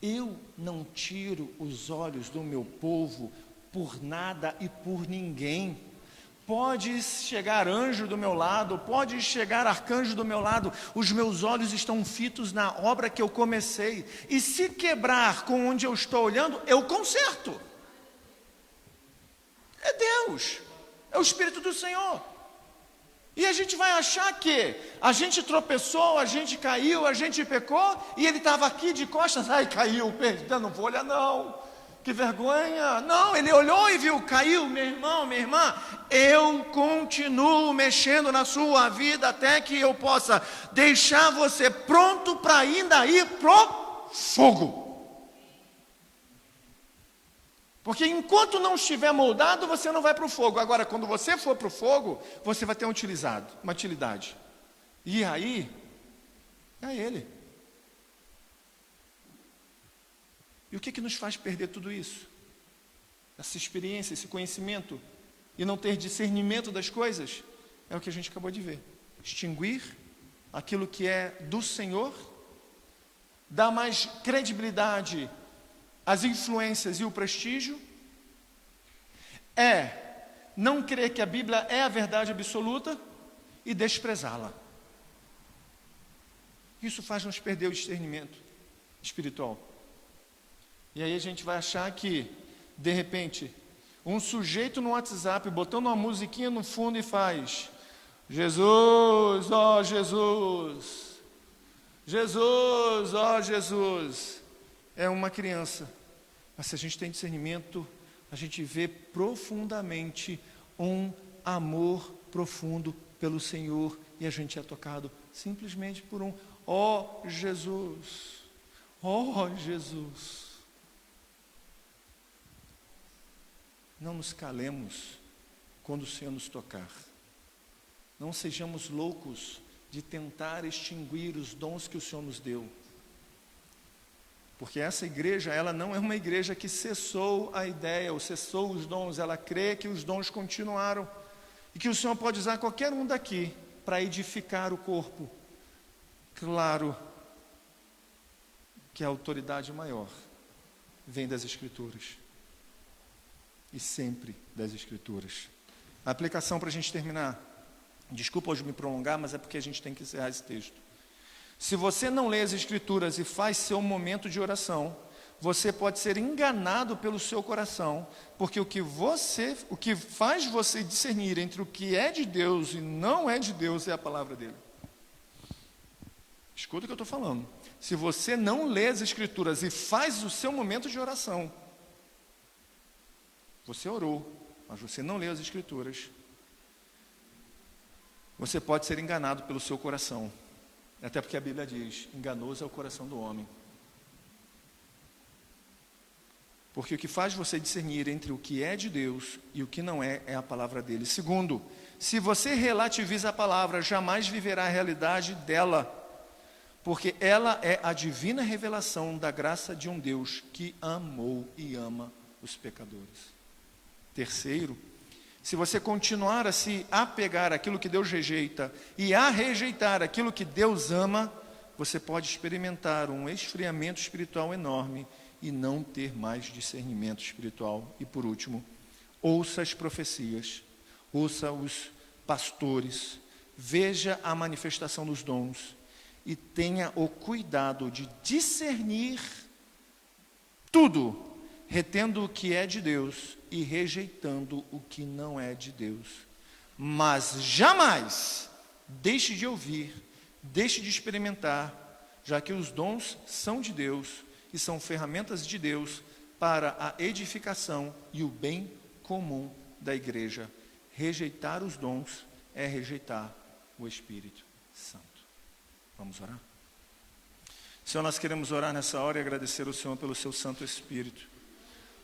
eu não tiro os olhos do meu povo por nada e por ninguém. Pode chegar anjo do meu lado, pode chegar arcanjo do meu lado, os meus olhos estão fitos na obra que eu comecei, e se quebrar com onde eu estou olhando, eu conserto. É Deus, é o Espírito do Senhor. E a gente vai achar que a gente tropeçou, a gente caiu, a gente pecou, e ele estava aqui de costas, ai, caiu, perdão, não vou olhar não, que vergonha. Não, ele olhou e viu, caiu, meu irmão, minha irmã, eu continuo mexendo na sua vida até que eu possa deixar você pronto para ainda ir pro fogo. Porque enquanto não estiver moldado, você não vai para o fogo. Agora, quando você for para o fogo, você vai ter uma utilidade. E aí, é Ele. E o que nos faz perder tudo isso? Essa experiência, esse conhecimento, e não ter discernimento das coisas, é o que a gente acabou de ver. Extinguir aquilo que é do Senhor, dar mais credibilidade às influências e o prestígio, é não crer que a Bíblia é a verdade absoluta e desprezá-la. Isso faz nos perder o discernimento espiritual. E aí a gente vai achar que, de repente, um sujeito no WhatsApp botando uma musiquinha no fundo e faz: Jesus, ó Jesus, Jesus, ó Jesus, é uma criança. Mas se a gente tem discernimento, a gente vê profundamente um amor profundo pelo Senhor, e a gente é tocado simplesmente por um ó Jesus, ó Jesus. Não nos calemos quando o Senhor nos tocar. Não sejamos loucos de tentar extinguir os dons que o Senhor nos deu. Porque essa igreja, ela não é uma igreja que cessou a ideia, ou cessou os dons. Ela crê que os dons continuaram. E que o Senhor pode usar qualquer um daqui para edificar o corpo. Claro que a autoridade maior vem das Escrituras. E sempre das Escrituras. A aplicação para a gente terminar. Desculpa hoje me prolongar, mas é porque a gente tem que encerrar esse texto. Se você não lê as Escrituras e faz seu momento de oração, você pode ser enganado pelo seu coração, porque o que faz você discernir entre o que é de Deus e não é de Deus é a palavra dele. Escuta o que eu estou falando. Se você não lê as Escrituras e faz o seu momento de oração, você orou, mas você não leu as Escrituras, você pode ser enganado pelo seu coração. Até porque a Bíblia diz, enganoso é o coração do homem. Porque o que faz você discernir entre o que é de Deus e o que não é a palavra dele. Segundo, se você relativiza a palavra, jamais viverá a realidade dela, porque ela é a divina revelação da graça de um Deus que amou e ama os pecadores. Terceiro, se você continuar a se apegar àquilo que Deus rejeita e a rejeitar aquilo que Deus ama, você pode experimentar um esfriamento espiritual enorme e não ter mais discernimento espiritual. E por último, ouça as profecias, ouça os pastores, veja a manifestação dos dons e tenha o cuidado de discernir tudo, retendo o que é de Deus e rejeitando o que não é de Deus. Mas jamais deixe de ouvir, deixe de experimentar, já que os dons são de Deus e são ferramentas de Deus para a edificação e o bem comum da igreja. Rejeitar os dons é rejeitar o Espírito Santo. Vamos orar? Senhor, nós queremos orar nessa hora e agradecer ao Senhor pelo seu Santo Espírito.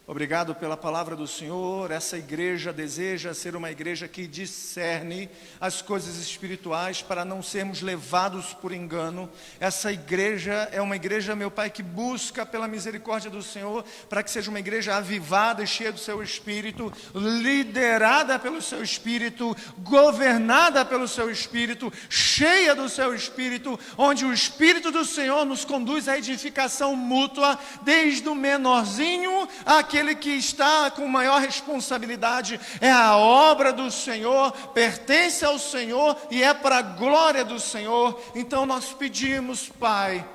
Obrigado pela palavra do Senhor. Essa igreja deseja ser uma igreja que discerne as coisas espirituais para não sermos levados por engano. Essa igreja é uma igreja, meu Pai, que busca pela misericórdia do Senhor para que seja uma igreja avivada e cheia do seu Espírito, liderada pelo seu Espírito, governada pelo seu Espírito, cheia do seu Espírito, onde o Espírito do Senhor nos conduz à edificação mútua, desde o menorzinho a aquele que está com maior responsabilidade. É a obra do Senhor, pertence ao Senhor e é para a glória do Senhor. Então nós pedimos, Pai,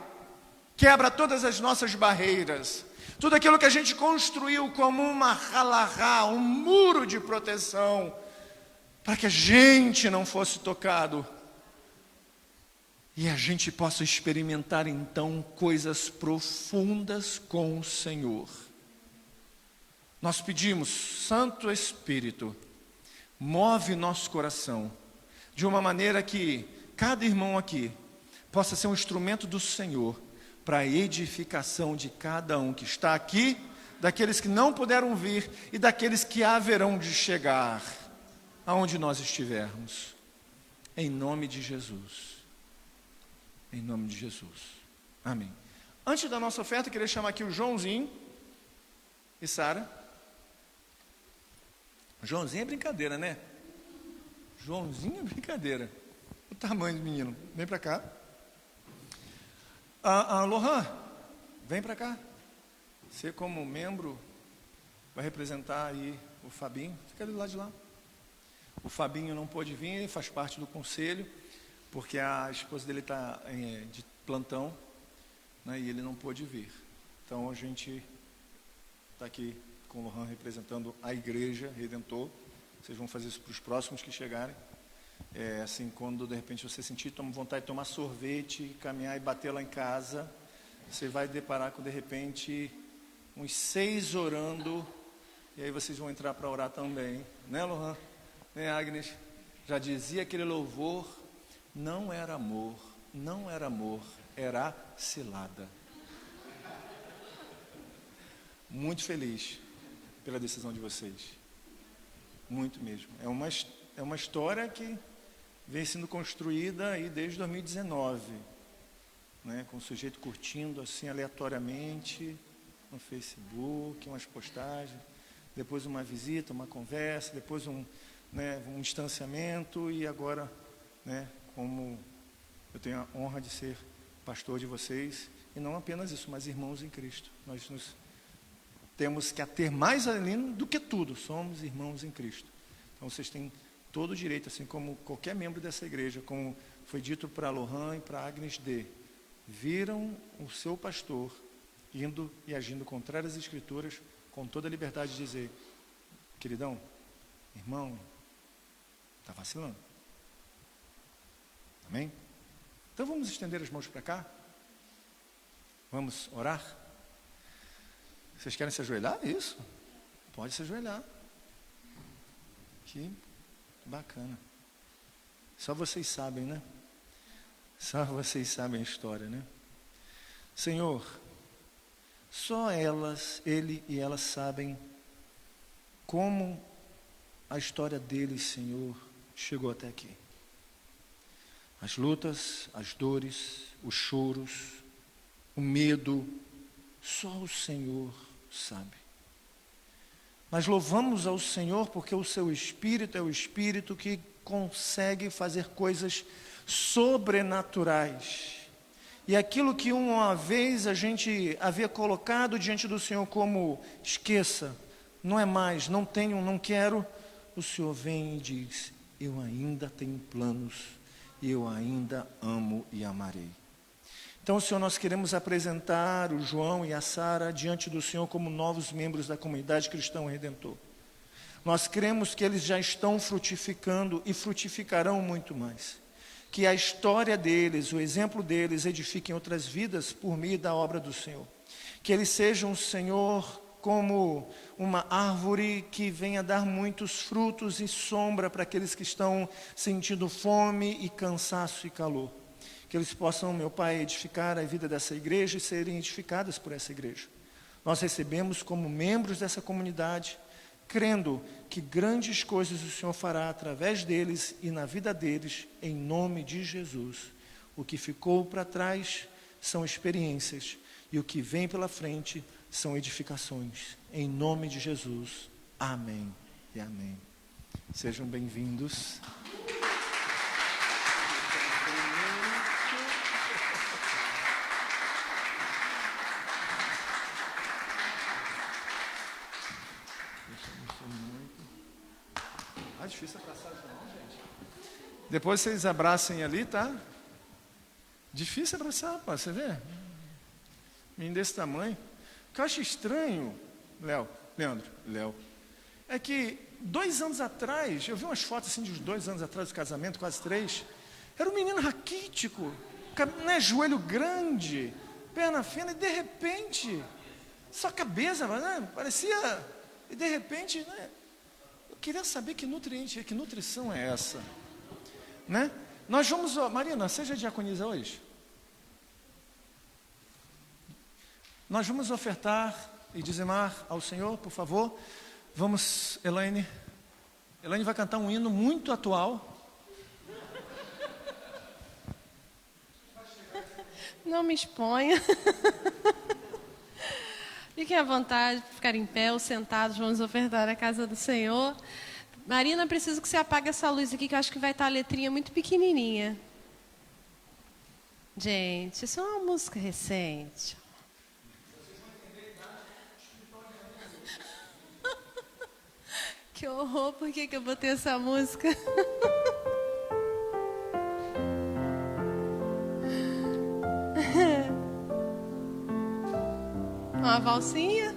quebra todas as nossas barreiras, tudo aquilo que a gente construiu como uma halahá, um muro de proteção, para que a gente não fosse tocado e a gente possa experimentar então coisas profundas com o Senhor. Nós pedimos, Santo Espírito, move nosso coração de uma maneira que cada irmão aqui possa ser um instrumento do Senhor para a edificação de cada um que está aqui, daqueles que não puderam vir e daqueles que haverão de chegar aonde nós estivermos. Em nome de Jesus. Em nome de Jesus. Amém. Antes da nossa oferta, eu queria chamar aqui o Joãozinho e Sara. Joãozinho é brincadeira, né? Joãozinho é brincadeira. O tamanho do menino. Vem para cá. Lohan, vem para cá. Você, como membro, vai representar aí o Fabinho. Fica do lado de lá. O Fabinho não pôde vir, ele faz parte do conselho, porque a esposa dele está de plantão, né, e ele não pôde vir. Então a gente está aqui com o Lohan representando a Igreja Redentor. Vocês vão fazer isso para os próximos que chegarem. Assim, quando de repente você sentir vontade de tomar sorvete, caminhar e bater lá em casa, você vai deparar com de repente uns 6 orando, e aí vocês vão entrar para orar também, né, Lohan? Né, Agnes? Já dizia aquele louvor, não era amor, não era amor, era cilada. Muito feliz pela decisão de vocês, muito mesmo. É uma história que vem sendo construída aí desde 2019, né, com o sujeito curtindo assim aleatoriamente no Facebook, umas postagens, depois uma visita, uma conversa, depois um distanciamento, e agora, né, como eu tenho a honra de ser pastor de vocês, e não apenas isso, mas irmãos em Cristo. Nós nos temos que ater mais além do que tudo, somos irmãos em Cristo. Então vocês têm todo o direito, assim como qualquer membro dessa igreja, como foi dito para Lohan e para Agnes D. Viram o seu pastor indo e agindo contrário às Escrituras, com toda a liberdade de dizer, queridão, irmão, está vacilando. Amém? Então vamos estender as mãos para cá? Vamos orar? Vocês querem se ajoelhar? Isso. Pode se ajoelhar. Que bacana. Só vocês sabem, né? Só vocês sabem a história, né? Senhor, só ele e elas sabem como a história deles, Senhor, chegou até aqui. As lutas, as dores, os choros, o medo, só o Senhor sabe. Nós louvamos ao Senhor porque o seu Espírito é o Espírito que consegue fazer coisas sobrenaturais. E aquilo que uma vez a gente havia colocado diante do Senhor como esqueça, não é mais, não tenho, não quero, o Senhor vem e diz, eu ainda tenho planos e eu ainda amo e amarei. Então, Senhor, nós queremos apresentar o João e a Sara diante do Senhor como novos membros da comunidade Cristão Redentor. Nós cremos que eles já estão frutificando e frutificarão muito mais. Que a história deles, o exemplo deles, edifiquem outras vidas por meio da obra do Senhor. Que eles sejam, Senhor, como uma árvore que venha dar muitos frutos e sombra para aqueles que estão sentindo fome e cansaço e calor. Que eles possam, meu Pai, edificar a vida dessa igreja e serem edificadas por essa igreja. Nós recebemos como membros dessa comunidade, crendo que grandes coisas o Senhor fará através deles e na vida deles, em nome de Jesus. O que ficou para trás são experiências e o que vem pela frente são edificações. Em nome de Jesus. Amém e amém. Sejam bem-vindos. Depois vocês abracem ali, tá? Difícil abraçar, pá, você vê? Menino desse tamanho. O que eu acho estranho, Léo, é que 2 anos atrás, eu vi umas fotos assim de uns 2 anos atrás do casamento, quase 3. Era um menino raquítico, né, joelho grande, perna fina, e de repente, só cabeça, né, parecia, e de repente, né, eu queria saber que nutriente, que nutrição é essa, né? Nós vamos, Marina, seja diaconisa hoje. Nós vamos ofertar e dizimar ao Senhor, por favor. Vamos, Elaine. Elaine vai cantar um hino muito atual. Não me exponha. Fiquem à vontade para ficar em pé ou sentados. Vamos ofertar a casa do Senhor. Marina, preciso que você apague essa luz aqui, que eu acho que vai estar a letrinha muito pequenininha. Gente, isso é uma música recente. Que horror, por que eu botei essa música? Uma valsinha?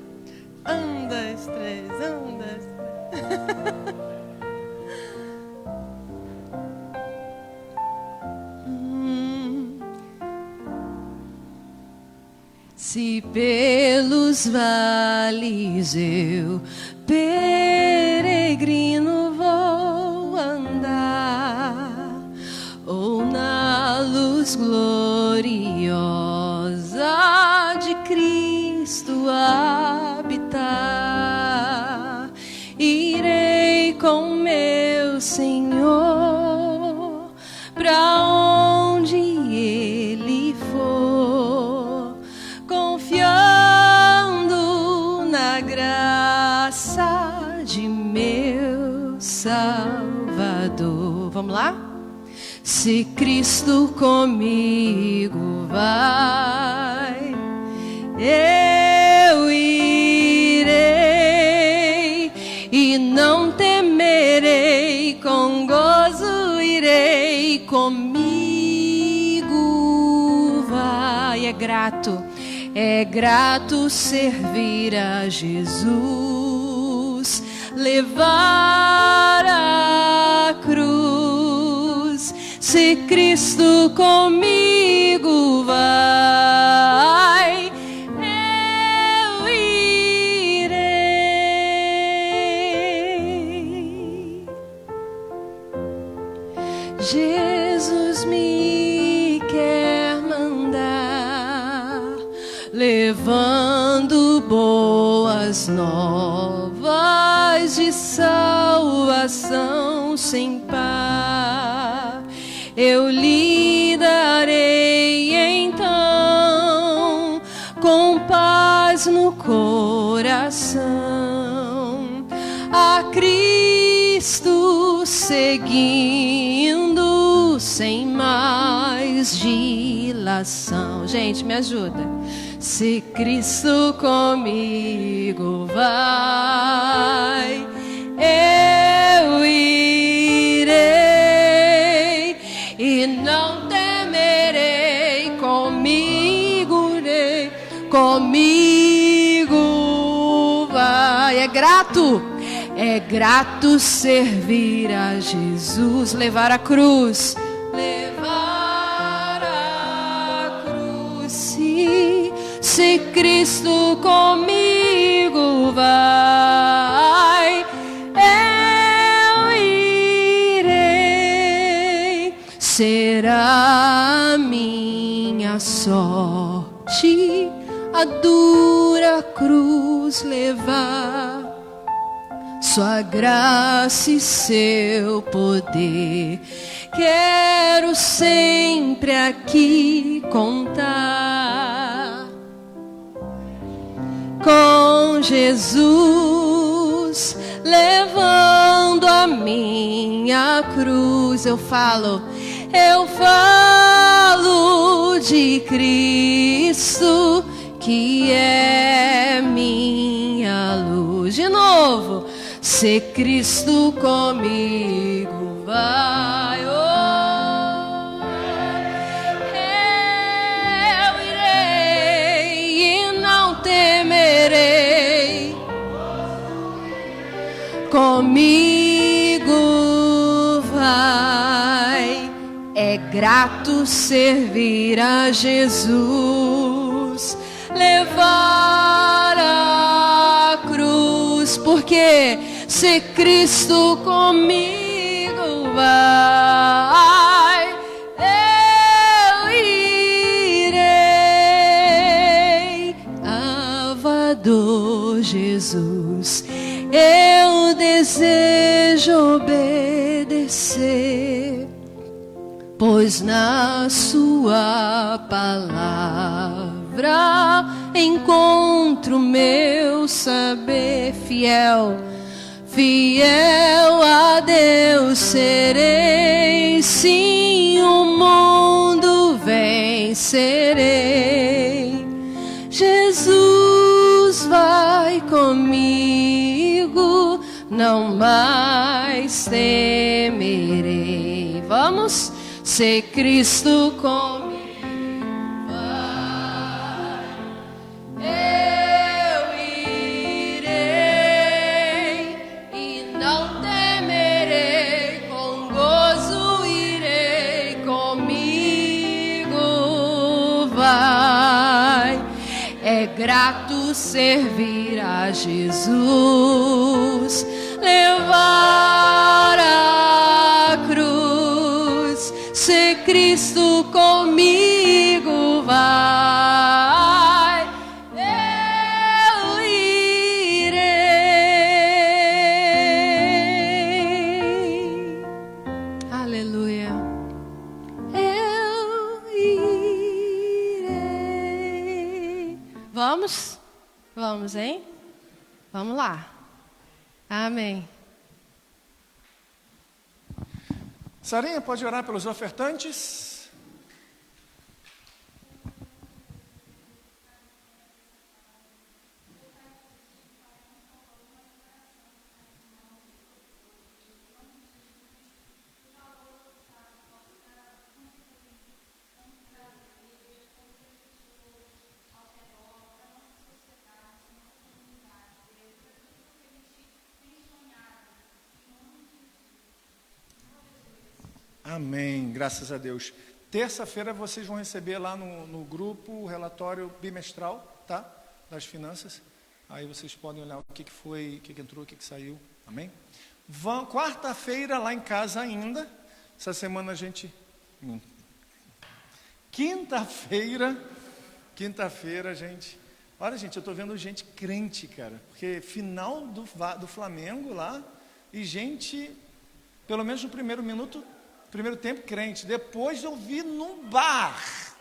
1, 2, 3, 1, 2, 3. Se pelos vales eu peregrino vou andar, ou na luz gloriosa de Cristo habitar, irei com meu Senhor pra onde Ele for, confiando na graça de meu Salvador. Vamos lá? Se Cristo comigo vai, eu irei e não temerei, com gozo irei, comigo vai. É grato servir a Jesus, levar a cruz. Se Cristo comigo vai, eu irei. Jesus me quer mandar, levando boas novas de salvação sem par. Eu lhe darei então, com paz no coração, a Cristo seguindo sem mais dilação. Gente, me ajuda. Se Cristo comigo vai, eu irei e não temerei, comigo irei, comigo vai. É grato servir a Jesus, levar a cruz, se Cristo comigo vai, eu irei. Será a minha sorte a dura cruz levar, sua graça e seu poder quero sempre aqui contar. Com Jesus levando a minha cruz, eu falo de Cristo que é minha luz. De novo, se Cristo comigo vai, oh, grato servir a Jesus, levar a cruz, porque se Cristo comigo vai, eu irei. Salvador Jesus, eu desejo obedecer, pois na sua palavra encontro meu saber. Fiel, fiel a Deus serei, sim, o mundo vencerei. Jesus vai comigo, não mais temerei. Vamos, se Cristo comigo vai, eu irei e não temerei, com gozo irei, comigo vai. É grato servir a Jesus, levar a cruz, se Cristo comigo vai, eu irei. Aleluia. Eu irei. Vamos? Vamos, hein? Vamos lá. Amém. Sarinha, pode orar pelos ofertantes? Amém, graças a Deus. Terça-feira vocês vão receber lá no grupo o relatório bimestral, tá? Das finanças. Aí vocês podem olhar o que foi, o que entrou, o que saiu. Amém? Quarta-feira lá em casa ainda. Essa semana a gente... Quinta-feira, gente... Olha, gente, eu estou vendo gente crente, cara. Porque final do Flamengo lá, e gente, pelo menos no primeiro tempo crente, depois eu vi num bar.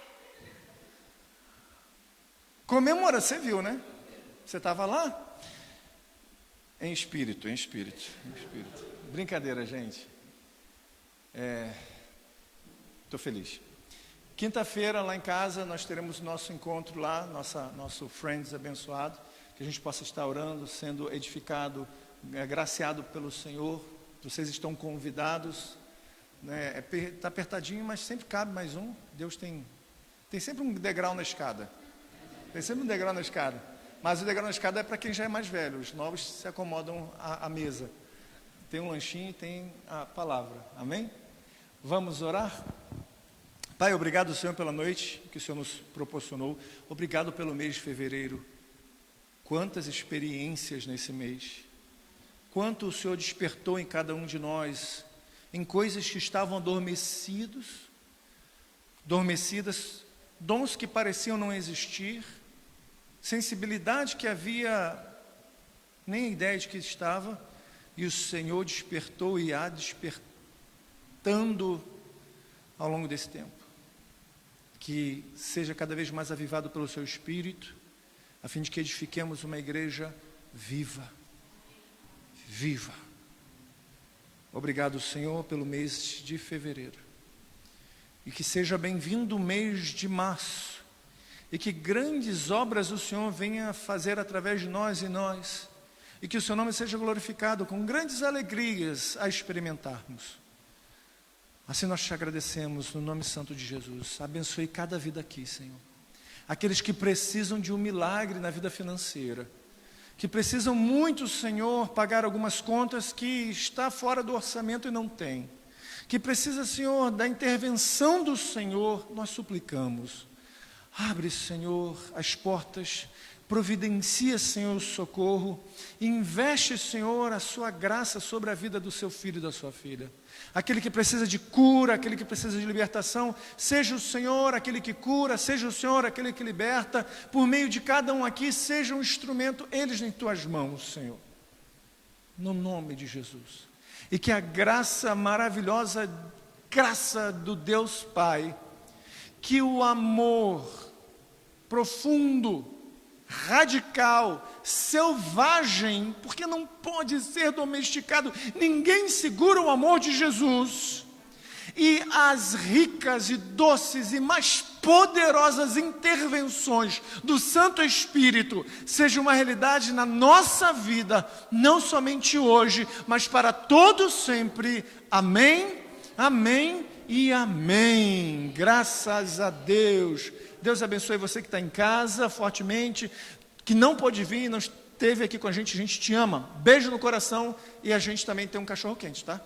Comemora, você viu, né? Você estava lá? Em espírito. Brincadeira, gente. Estou feliz. Quinta-feira, lá em casa, nós teremos nosso encontro lá, nosso Friends abençoado, que a gente possa estar orando, sendo edificado, agraciado pelo Senhor. Vocês estão convidados. Está apertadinho, mas sempre cabe mais um. Deus tem sempre um degrau na escada. Mas o degrau na escada é para quem já é mais velho. Os novos se acomodam à mesa. Tem um lanchinho e tem a palavra. Amém? Vamos orar? Pai, obrigado, Senhor, pela noite que o Senhor nos proporcionou. Obrigado pelo mês de fevereiro. Quantas experiências nesse mês. Quanto o Senhor despertou em cada um de nós, em coisas que estavam adormecidas, dons que pareciam não existir, sensibilidade que havia nem ideia de que estava, e o Senhor despertou e há despertando ao longo desse tempo. Que seja cada vez mais avivado pelo Seu Espírito, a fim de que edifiquemos uma igreja viva. Obrigado, Senhor, pelo mês de fevereiro. E que seja bem-vindo o mês de março. E que grandes obras o Senhor venha fazer através de nós e nós. E que o Seu nome seja glorificado com grandes alegrias a experimentarmos. Assim nós te agradecemos no nome santo de Jesus. Abençoe cada vida aqui, Senhor. Aqueles que precisam de um milagre na vida financeira. Que precisam muito, Senhor, pagar algumas contas que está fora do orçamento e não tem. que precisa, Senhor, da intervenção do Senhor, nós suplicamos. Abre, Senhor, as portas, providencia, Senhor, o socorro, e investe, Senhor, a sua graça sobre a vida do seu filho e da sua filha. Aquele que precisa de cura, aquele que precisa de libertação, seja o Senhor aquele que cura, seja o Senhor aquele que liberta, por meio de cada um aqui, seja um instrumento, eles em tuas mãos, Senhor, no nome de Jesus. E que a graça maravilhosa, graça do Deus Pai, que o amor profundo, radical, selvagem, porque não pode ser domesticado, ninguém segura o amor de Jesus, e as ricas e doces e mais poderosas intervenções do Santo Espírito seja uma realidade na nossa vida, não somente hoje, mas para todo sempre. Amém, amém e amém. Graças a Deus. Deus abençoe você que está em casa fortemente, que não pôde vir, não esteve aqui com a gente te ama. Beijo no coração, e a gente também tem um cachorro quente, tá?